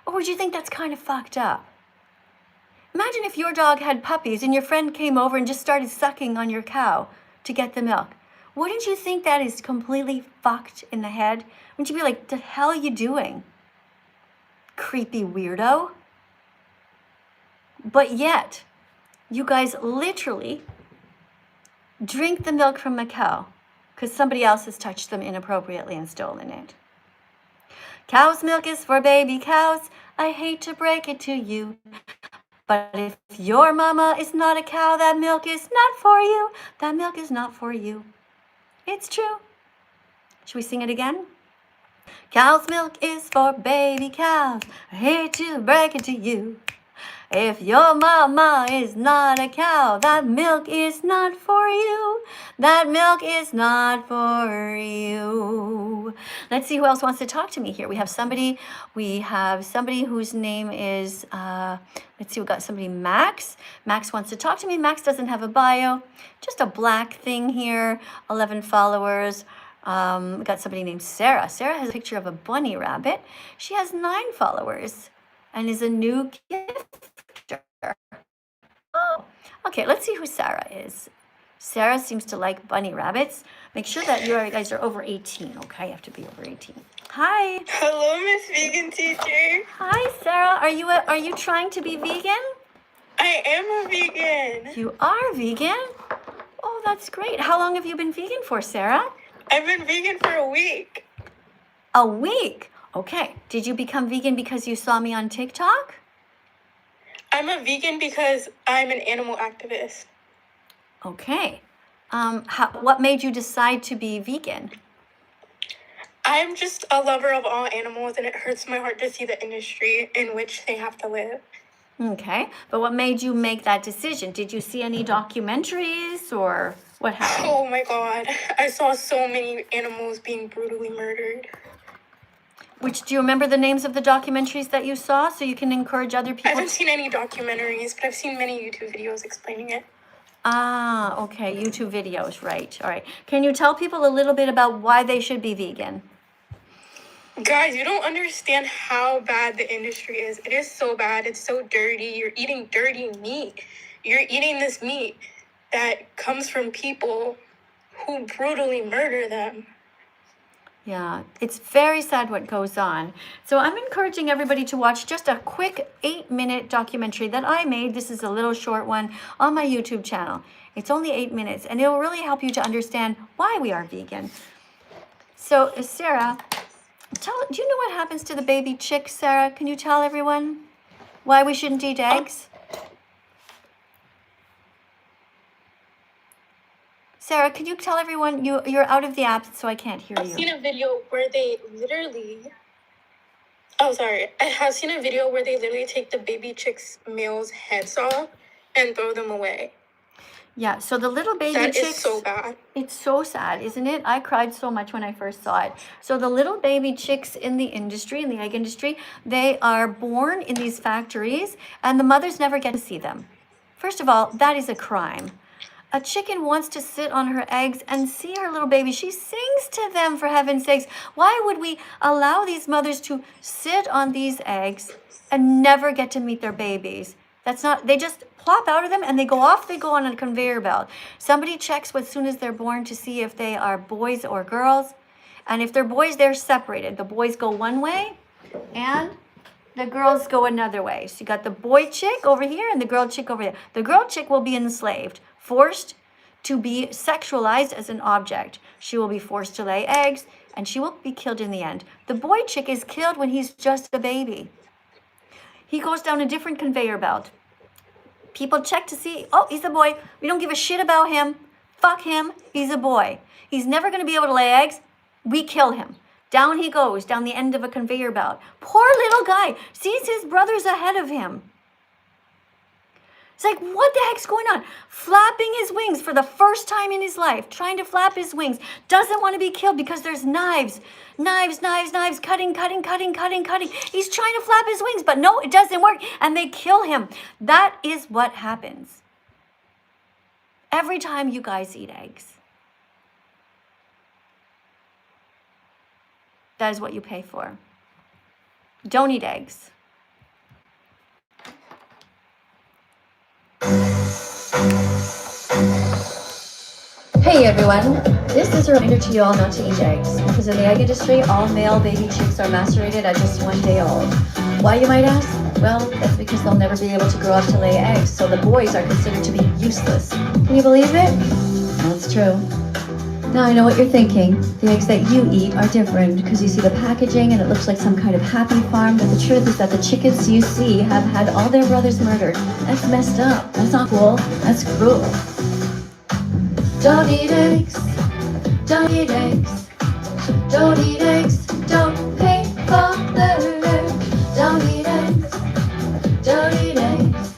Or would you think that's kind of fucked up? Imagine if your dog had puppies and your friend came over and just started sucking on your cow to get the milk. Wouldn't you think that is completely fucked in the head? Wouldn't you be like, the hell are you doing? Creepy weirdo. But yet, you guys literally drink the milk from a cow because somebody else has touched them inappropriately and stolen it. Cow's milk is for baby cows. I hate to break it to you. But if your mama is not a cow, that milk is not for you. That milk is not for you. It's true. Should we sing it again? Cow's milk is for baby cows. I hate to break it to you. If your mama is not a cow, that milk is not for you. That milk is not for you. Let's see who else wants to talk to me here. We have somebody whose name is, let's see, we got somebody, Max. Max wants to talk to me. Max doesn't have a bio, just a black thing here, 11 followers. We got somebody named Sarah. Sarah has a picture of a bunny rabbit. She has 9 followers and is a new gifter. Oh, okay, let's see who Sarah is. Sarah seems to like bunny rabbits. Make sure that you guys are over 18, okay? You have to be over 18. Hi. Hello, Miss Vegan Teacher. Hi, Sarah. Are you trying to be vegan? I am a vegan. You are vegan? Oh, that's great. How long have you been vegan for, Sarah? I've been vegan for a week. A week? Okay. Did you become vegan because you saw me on TikTok? I'm a vegan because I'm an animal activist. Okay. What made you decide to be vegan? I'm just a lover of all animals, and it hurts my heart to see the industry in which they have to live. Okay. But what made you make that decision? Did you see any documentaries or what happened? Oh my God. I saw so many animals being brutally murdered. Do you remember the names of the documentaries that you saw so you can encourage other I people? haven't seen any documentaries, but I've seen many YouTube videos explaining it. Ah, okay. YouTube videos, right. All right. Can you tell people a little bit about why they should be vegan? Guys, you don't understand how bad the industry is. It is so bad. It's so dirty. You're eating dirty meat. You're eating this meat that comes from people who brutally murder them. Yeah, it's very sad what goes on. So I'm encouraging everybody to watch just a quick 8-minute documentary that I made. This is a little short one on my YouTube channel. It's only 8 minutes, and it will really help you to understand why we are vegan. So, Sarah, do you know what happens to the baby chicks, Sarah? Can you tell everyone why we shouldn't eat eggs? Sarah, can you tell everyone you're out of the app, so I can't hear you? I've seen a video where they literally... I have seen a video where they literally take the baby chicks' males' heads off and throw them away. Yeah, so the little baby chicks... That is so bad. It's so sad, isn't it? I cried so much when I first saw it. So the little baby chicks in the industry, in the egg industry, they are born in these factories, and the mothers never get to see them. First of all, that is a crime. A chicken wants to sit on her eggs and see her little baby. She sings to them, for heaven's sakes. Why would we allow these mothers to sit on these eggs and never get to meet their babies? They just plop out of them and they go on a conveyor belt. Somebody checks as soon as they're born to see if they are boys or girls. And if they're boys, they're separated. The boys go one way and the girls go another way. So you got the boy chick over here and the girl chick over there. The girl chick will be enslaved, forced to be sexualized as an object. She will be forced to lay eggs and she will be killed in the end. The boy chick is killed when he's just a baby. He goes down a different conveyor belt. People check to see, oh, he's a boy. We don't give a shit about him. Fuck him. He's a boy. He's never going to be able to lay eggs. We kill him. Down he goes, down the end of a conveyor belt. Poor little guy sees his brothers ahead of him. It's like, what the heck's going on? Flapping his wings for the first time in his life, trying to flap his wings. Doesn't want to be killed because there's knives. Knives, cutting. He's trying to flap his wings, but no, it doesn't work. And they kill him. That is what happens every time you guys eat eggs. That is what you pay for. Don't eat eggs. Hey everyone, this is a reminder to you all not to eat eggs, because in the egg industry, all male baby chicks are macerated at just 1 day old. Why, you might ask? Well, that's because they'll never be able to grow up to lay eggs, so the boys are considered to be useless. Can you believe it? That's true. Now I know what you're thinking. The eggs that you eat are different because you see the packaging and it looks like some kind of happy farm, but the truth is that the chickens you see have had all their brothers murdered. That's messed up. That's not cool. That's cruel. Don't eat eggs. Don't eat eggs. Don't eat eggs. Don't pay for them. Don't eat eggs. Don't eat eggs.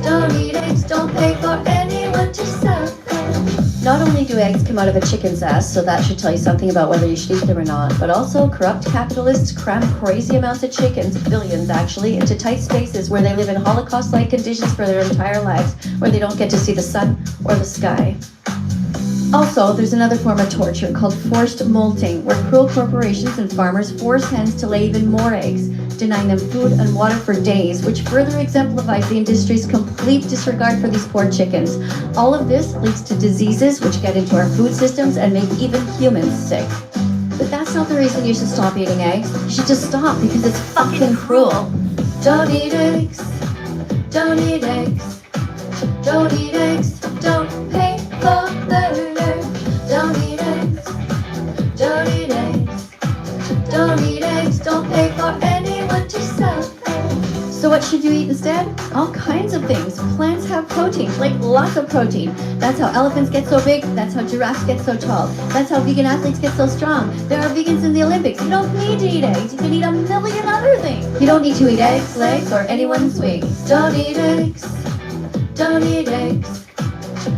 Don't eat eggs. Don't pay for anyone to sell them. Not only do eggs come out of a chicken's ass, so that should tell you something about whether you should eat them or not, but also corrupt capitalists cram crazy amounts of chickens, billions actually, into tight spaces where they live in Holocaust-like conditions for their entire lives, where they don't get to see the sun or the sky. Also, there's another form of torture called forced molting, where cruel corporations and farmers force hens to lay even more eggs, denying them food and water for days, which further exemplifies the industry's complete disregard for these poor chickens. All of this leads to diseases which get into our food systems and make even humans sick. But that's not the reason you should stop eating eggs. You should just stop because it's fucking cruel. Don't eat eggs. Don't eat eggs. Don't eat eggs. Don't pay for them. Don't eat eggs. Don't eat eggs. Don't eat eggs. Don't pay for anyone to sell them. So what should you eat instead? All kinds of things. Plants have protein, like lots of protein. That's how elephants get so big. That's how giraffes get so tall. That's how vegan athletes get so strong. There are vegans in the Olympics. You don't need to eat eggs. You can eat a million other things. You don't need to eat eggs, legs, or anyone's wings. Don't eat eggs. Don't eat eggs.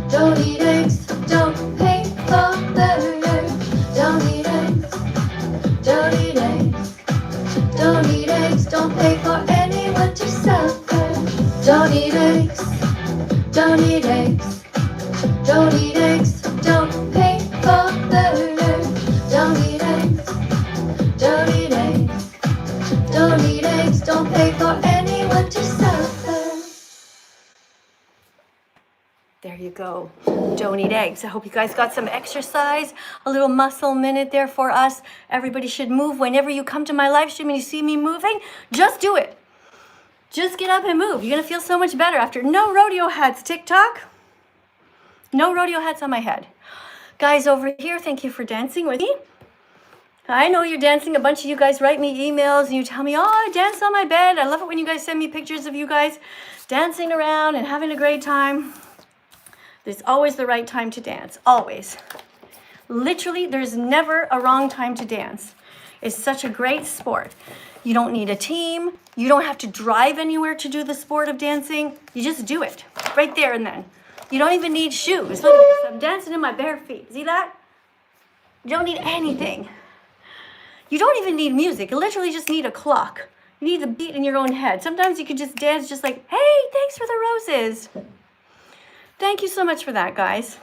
Don't eat eggs. Don't pay for them. Don't eat eggs. Don't eat eggs. Don't eat eggs. Don't pay for anyone to sell them. Don't eat eggs. Don't eat eggs. Don't eat eggs. Don't pay for them. Don't eat eggs. Don't eat eggs. Don't eat eggs. Don't pay for anyone to sell them. There you go. Don't eat eggs. I hope you guys got some exercise, a little muscle minute there for us. Everybody should move. Whenever you come to my live stream and you see me moving, just do it. Just get up and move. You're going to feel so much better after. No rodeo hats, TikTok. No rodeo hats on my head. Guys over here, thank you for dancing with me. I know you're dancing. A bunch of you guys write me emails and you tell me, oh, I danced on my bed. I love it when you guys send me pictures of you guys dancing around and having a great time. There's always the right time to dance, always. Literally, there's never a wrong time to dance. It's such a great sport. You don't need a team. You don't have to drive anywhere to do the sport of dancing. You just do it right there and then. You don't even need shoes. Look at this, I'm dancing in my bare feet. See that? You don't need anything. You don't even need music. You literally just need a clock. You need the beat in your own head. Sometimes you can just dance just like, hey, thanks for the roses. Thank you so much for that, guys.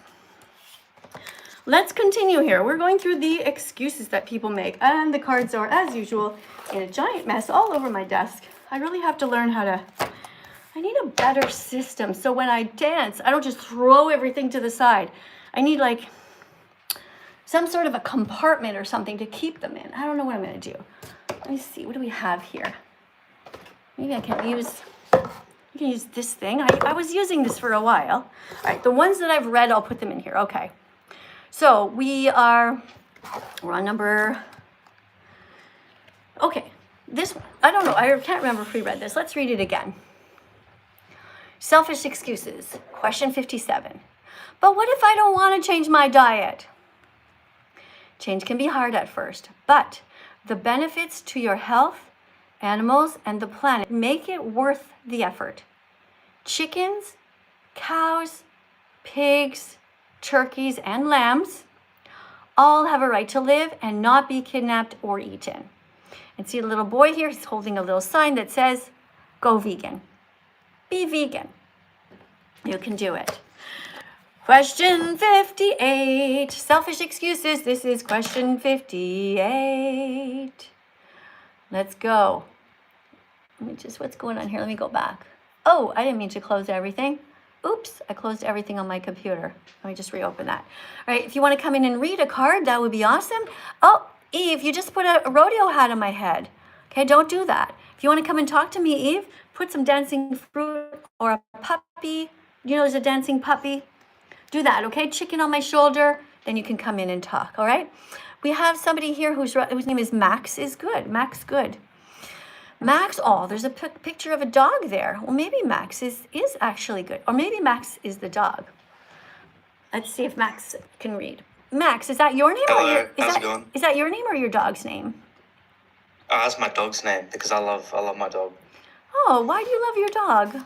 Let's continue here. We're going through the excuses that people make, and the cards are, as usual, in a giant mess all over my desk. I really have to learn how to, I need a better system. So when I dance, I don't just throw everything to the side. I need like some sort of a compartment or something to keep them in. I don't know what I'm going to do. Let me see. What do we have here? Maybe I can use this thing. I was using this for a while. All right, the ones that I've read, I'll put them in here. Okay. So we're on number, okay. This, I don't know. I can't remember if we read this. Let's read it again. Selfish excuses. Question 57. But what if I don't want to change my diet? Change can be hard at first, but the benefits to your health, animals, and the planet make it worth the effort. Chickens, cows, pigs, turkeys, and lambs all have a right to live and not be kidnapped or eaten. And see a little boy here, he's holding a little sign that says, go vegan. Be vegan. You can do it. Question 58, selfish excuses. This is question 58. Let's go. What's going on here? Let me go back. Oh, I didn't mean to close everything. Oops, I closed everything on my computer. Let me just reopen that. All right, if you want to come in and read a card, that would be awesome. Oh, Eve, you just put a rodeo hat on my head. Okay, don't do that. If you want to come and talk to me, Eve, put some dancing fruit or a puppy. You know, there's a dancing puppy. Do that, okay? Chicken on my shoulder, then you can come in and talk, all right? We have somebody here whose name is Max is good. Max good. Max, oh, there's a picture of a dog there. Well, maybe Max is actually good. Or maybe Max is the dog. Let's see if Max can read. Max, is that your name? Hello, how's it going? Is that your name or your dog's name? Oh, that's my dog's name because I love my dog. Oh, why do you love your dog?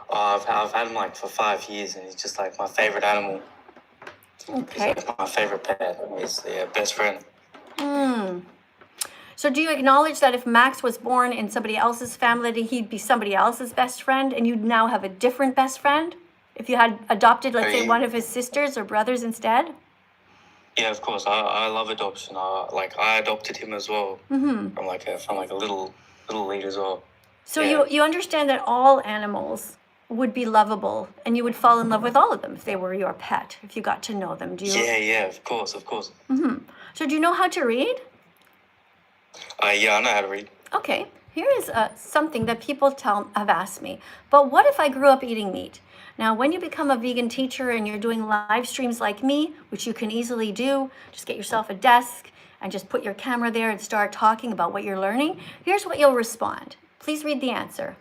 Oh, I've had him like for 5 years and he's just like my favorite animal. Okay. He's like my favorite pet. He's the best friend. So do you acknowledge that if Max was born in somebody else's family, that he'd be somebody else's best friend and you'd now have a different best friend? If you had adopted, let's say, one of his sisters or brothers instead? Yeah, of course. I love adoption. I adopted him as well from like a little lead as well. So yeah. you understand that all animals would be lovable and you would fall in love with all of them if they were your pet, if you got to know them. Do you? Yeah, of course. So do you know how to read? Yeah, I know how to read. Okay, here is something that people have asked me. But what if I grew up eating meat? Now, when you become a vegan teacher and you're doing live streams like me, which you can easily do, just get yourself a desk and just put your camera there and start talking about what you're learning. Here's what you'll respond. Please read the answer.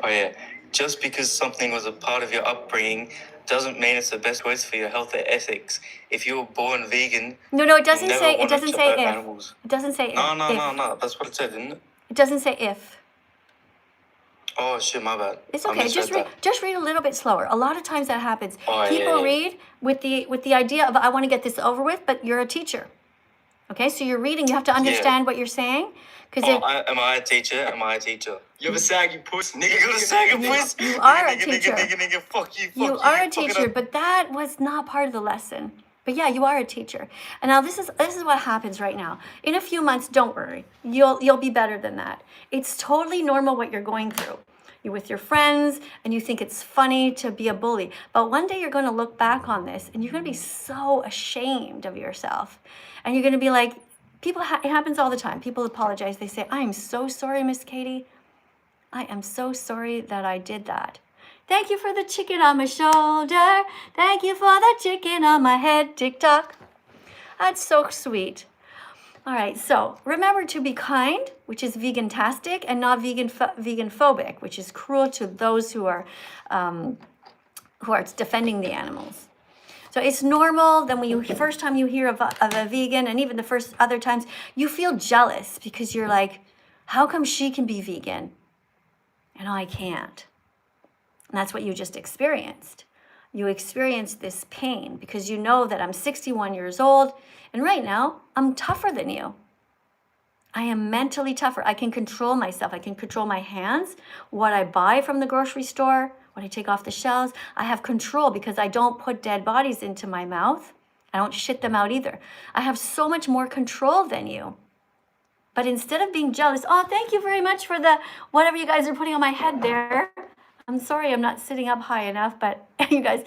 Oh yeah, just because something was a part of your upbringing doesn't mean it's the best choice for your health or ethics. If you were born vegan, No, it doesn't say. It doesn't say if. Animals. It doesn't say if. No. That's what it said, didn't it? It doesn't say if. Oh shit, my bad. It's I okay. misread Just read a little bit slower. A lot of times that happens. Oh, People yeah. read with the idea of I want to get this over with, but you're a teacher. Okay, so you're reading. You have to understand what you're saying. Am I a teacher? You have a saggy puss. Nigga, you got a saggy puss. You are a Nigga, teacher. Nigga, fuck you. You are a teacher, but that was not part of the lesson. But yeah, you are a teacher. And now this is what happens right now. In a few months, don't worry. You'll be better than that. It's totally normal what you're going through. You're with your friends and you think it's funny to be a bully. But one day you're going to look back on this and you're going to be so ashamed of yourself. And you're going to be like, it happens all the time. People apologize. They say, I am so sorry, Miss Katie. I am so sorry that I did that. Thank you for the chicken on my shoulder. Thank you for the chicken on my head. TikTok. That's so sweet. All right, so remember to be kind, which is vegantastic, and not veganphobic, which is cruel to those who are defending the animals. So it's normal that when first time you hear of a vegan, and even the first other times, you feel jealous because you're like, how come she can be vegan and I can't? And that's what you just experienced. You experienced this pain because you know that I'm 61 years old, and right now, I'm tougher than you. I am mentally tougher. I can control myself. I can control my hands, what I buy from the grocery store, what I take off the shelves. I have control because I don't put dead bodies into my mouth. I don't shit them out either. I have so much more control than you. But instead of being jealous, oh, thank you very much for the whatever you guys are putting on my head there. I'm sorry I'm not sitting up high enough, but you guys,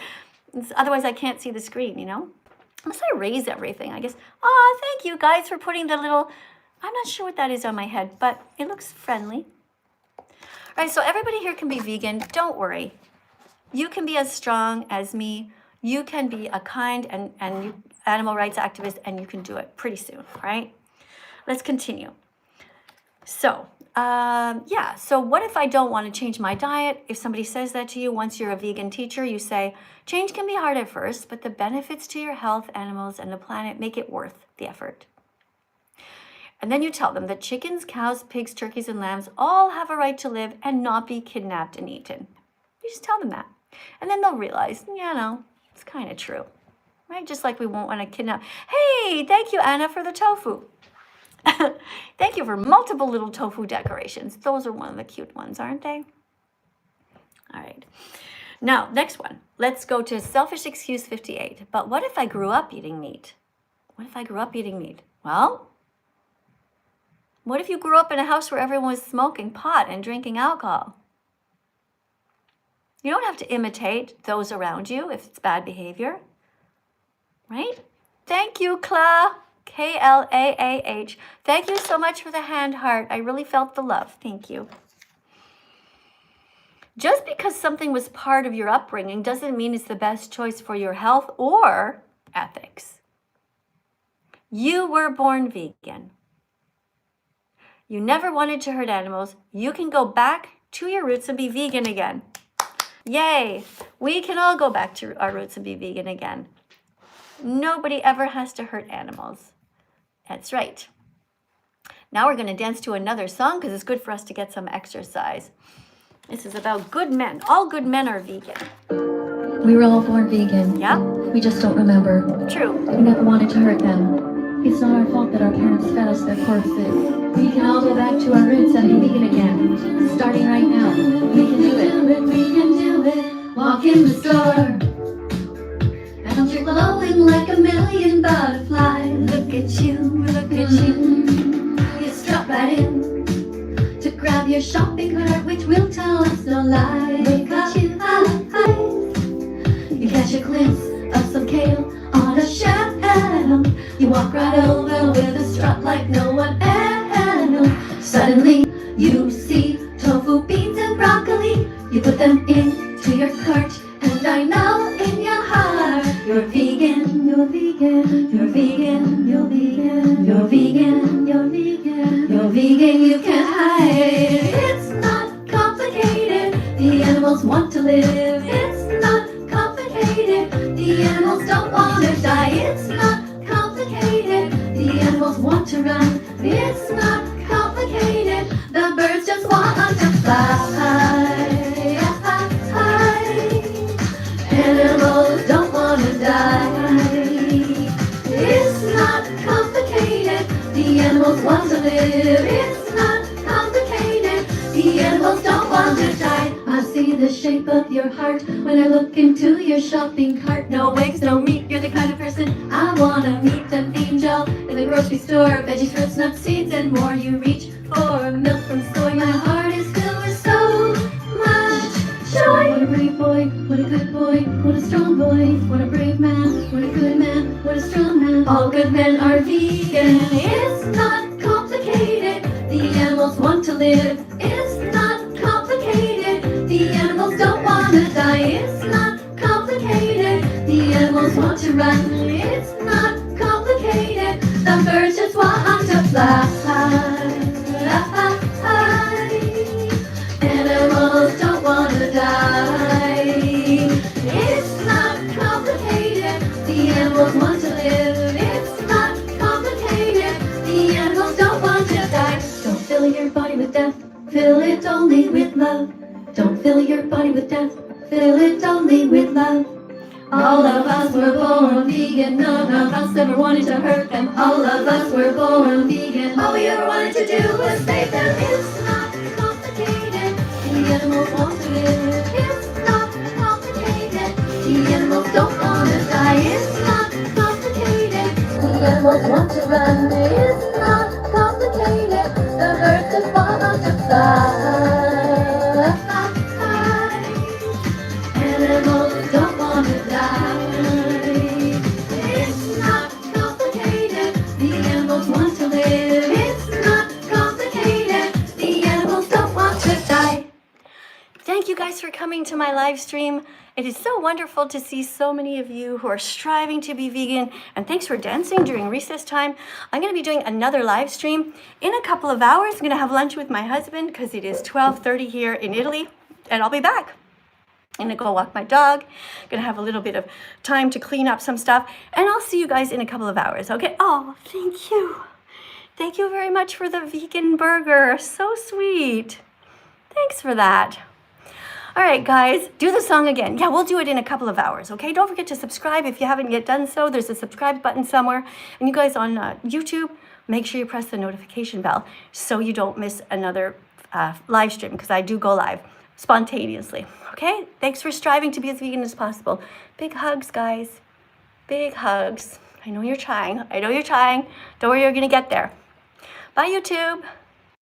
otherwise I can't see the screen, you know? Unless I raise everything, I guess. Oh, thank you guys for putting the little, I'm not sure what that is on my head, but it looks friendly. All right, so everybody here can be vegan. Don't worry. You can be as strong as me. You can be a kind and animal rights activist, and you can do it pretty soon, right? Let's continue. So, yeah, so what if I don't want to change my diet? If somebody says that to you, once you're a vegan teacher, you say, change can be hard at first, but the benefits to your health, animals, and the planet make it worth the effort. And then you tell them that chickens, cows, pigs, turkeys, and lambs all have a right to live and not be kidnapped and eaten. You just tell them that. And then they'll realize, yeah, no, it's kind of true, right? Just like we won't want to kidnap. Hey, thank you, Anna, for the tofu. Thank you for multiple little tofu decorations. Those are one of the cute ones, aren't they? All right. Now, next one. Let's go to selfish excuse 58. But what if I grew up eating meat? What if I grew up eating meat? Well, what if you grew up in a house where everyone was smoking pot and drinking alcohol? You don't have to imitate those around you if it's bad behavior, right? Thank you, Kla. K-L-A-A-H. Thank you so much for the hand heart. I really felt the love. Thank you. Just because something was part of your upbringing doesn't mean it's the best choice for your health or ethics. You were born vegan. You never wanted to hurt animals. You can go back to your roots and be vegan again. Yay! We can all go back to our roots and be vegan again. Nobody ever has to hurt animals. That's right. Now we're going to dance to another song because it's good for us to get some exercise. This is about good men. All good men are vegan. We were all born vegan. Yeah? We just don't remember. True. We never wanted to hurt them. It's not our fault that our parents fed us their corpses. We can all go back to our roots and be vegan again. Starting right now. We can do it. We can do it. Walk in the store. And you're glowing like a million butterflies. Look at you, look at you. You strut right in to grab your shopping cart, which will tell us no lies. Look at you, you catch a glimpse of some kale on a shelf. You walk right over with a strut like no one else. Suddenly, you see tofu, beans, and broccoli. You put them into your cart, and I know in your heart you're vegan, you're vegan, you're vegan, you're vegan, you're vegan, you're vegan, you're vegan, you can't hide. It's not complicated, the animals want to live. It's not complicated, the animals don't want to die. It's not complicated, the animals want to run. It's not complicated, the birds just want to fly. Animals don't want to die. It's not complicated, the animals want to live. It's not complicated, the animals don't want to die. I see the shape of your heart when I look into your shopping cart. No eggs, no meat, you're the kind of person I want to meet. An angel in the grocery store, veggies, fruits, nuts, seeds, and more. You reach for milk from soy. My heart is filled with so much joy. What a brave boy, what a good boy, what a strong boy, what a brave man, what a good man, what a strong man. All good men are vegan. It's not complicated, the animals want to live. It's not complicated, the animals don't want to die. It's not complicated, the animals want to run. It's not complicated, the birds just want to fly. Animals don't want to die. It's not complicated, the animals want to live. It's not complicated, the animals don't want to die. Don't fill your body with death, fill it only with love. Don't fill your body with death, fill it only with love. All of us were born vegan, none of us ever wanted to hurt them. All of us were born vegan, all we ever wanted to do was save them. It's not complicated, the animals want to live. It's not complicated, the animals don't want to die. It's not complicated, the animals want to run. It's not complicated, the birds just want to fly. Animals don't want to die. It's thank you guys for coming to my live stream. It is so wonderful to see so many of you who are striving to be vegan, and thanks for dancing during recess time. I'm going to be doing another live stream in a couple of hours. I'm going to have lunch with my husband because it is 12:30 here in Italy, and I'll be back. I'm going to go walk my dog. I'm going to have a little bit of time to clean up some stuff, and I'll see you guys in a couple of hours, okay? Oh, thank you. Thank you very much for the vegan burger. So sweet. Thanks for that. All right, guys, do the song again. Yeah, we'll do it in a couple of hours, okay? Don't forget to subscribe if you haven't yet done so. There's a subscribe button somewhere. And you guys on YouTube, make sure you press the notification bell so you don't miss another live stream, because I do go live spontaneously, okay? Thanks for striving to be as vegan as possible. Big hugs, guys. Big hugs. I know you're trying. I know you're trying. Don't worry, you're going to get there. Bye, YouTube.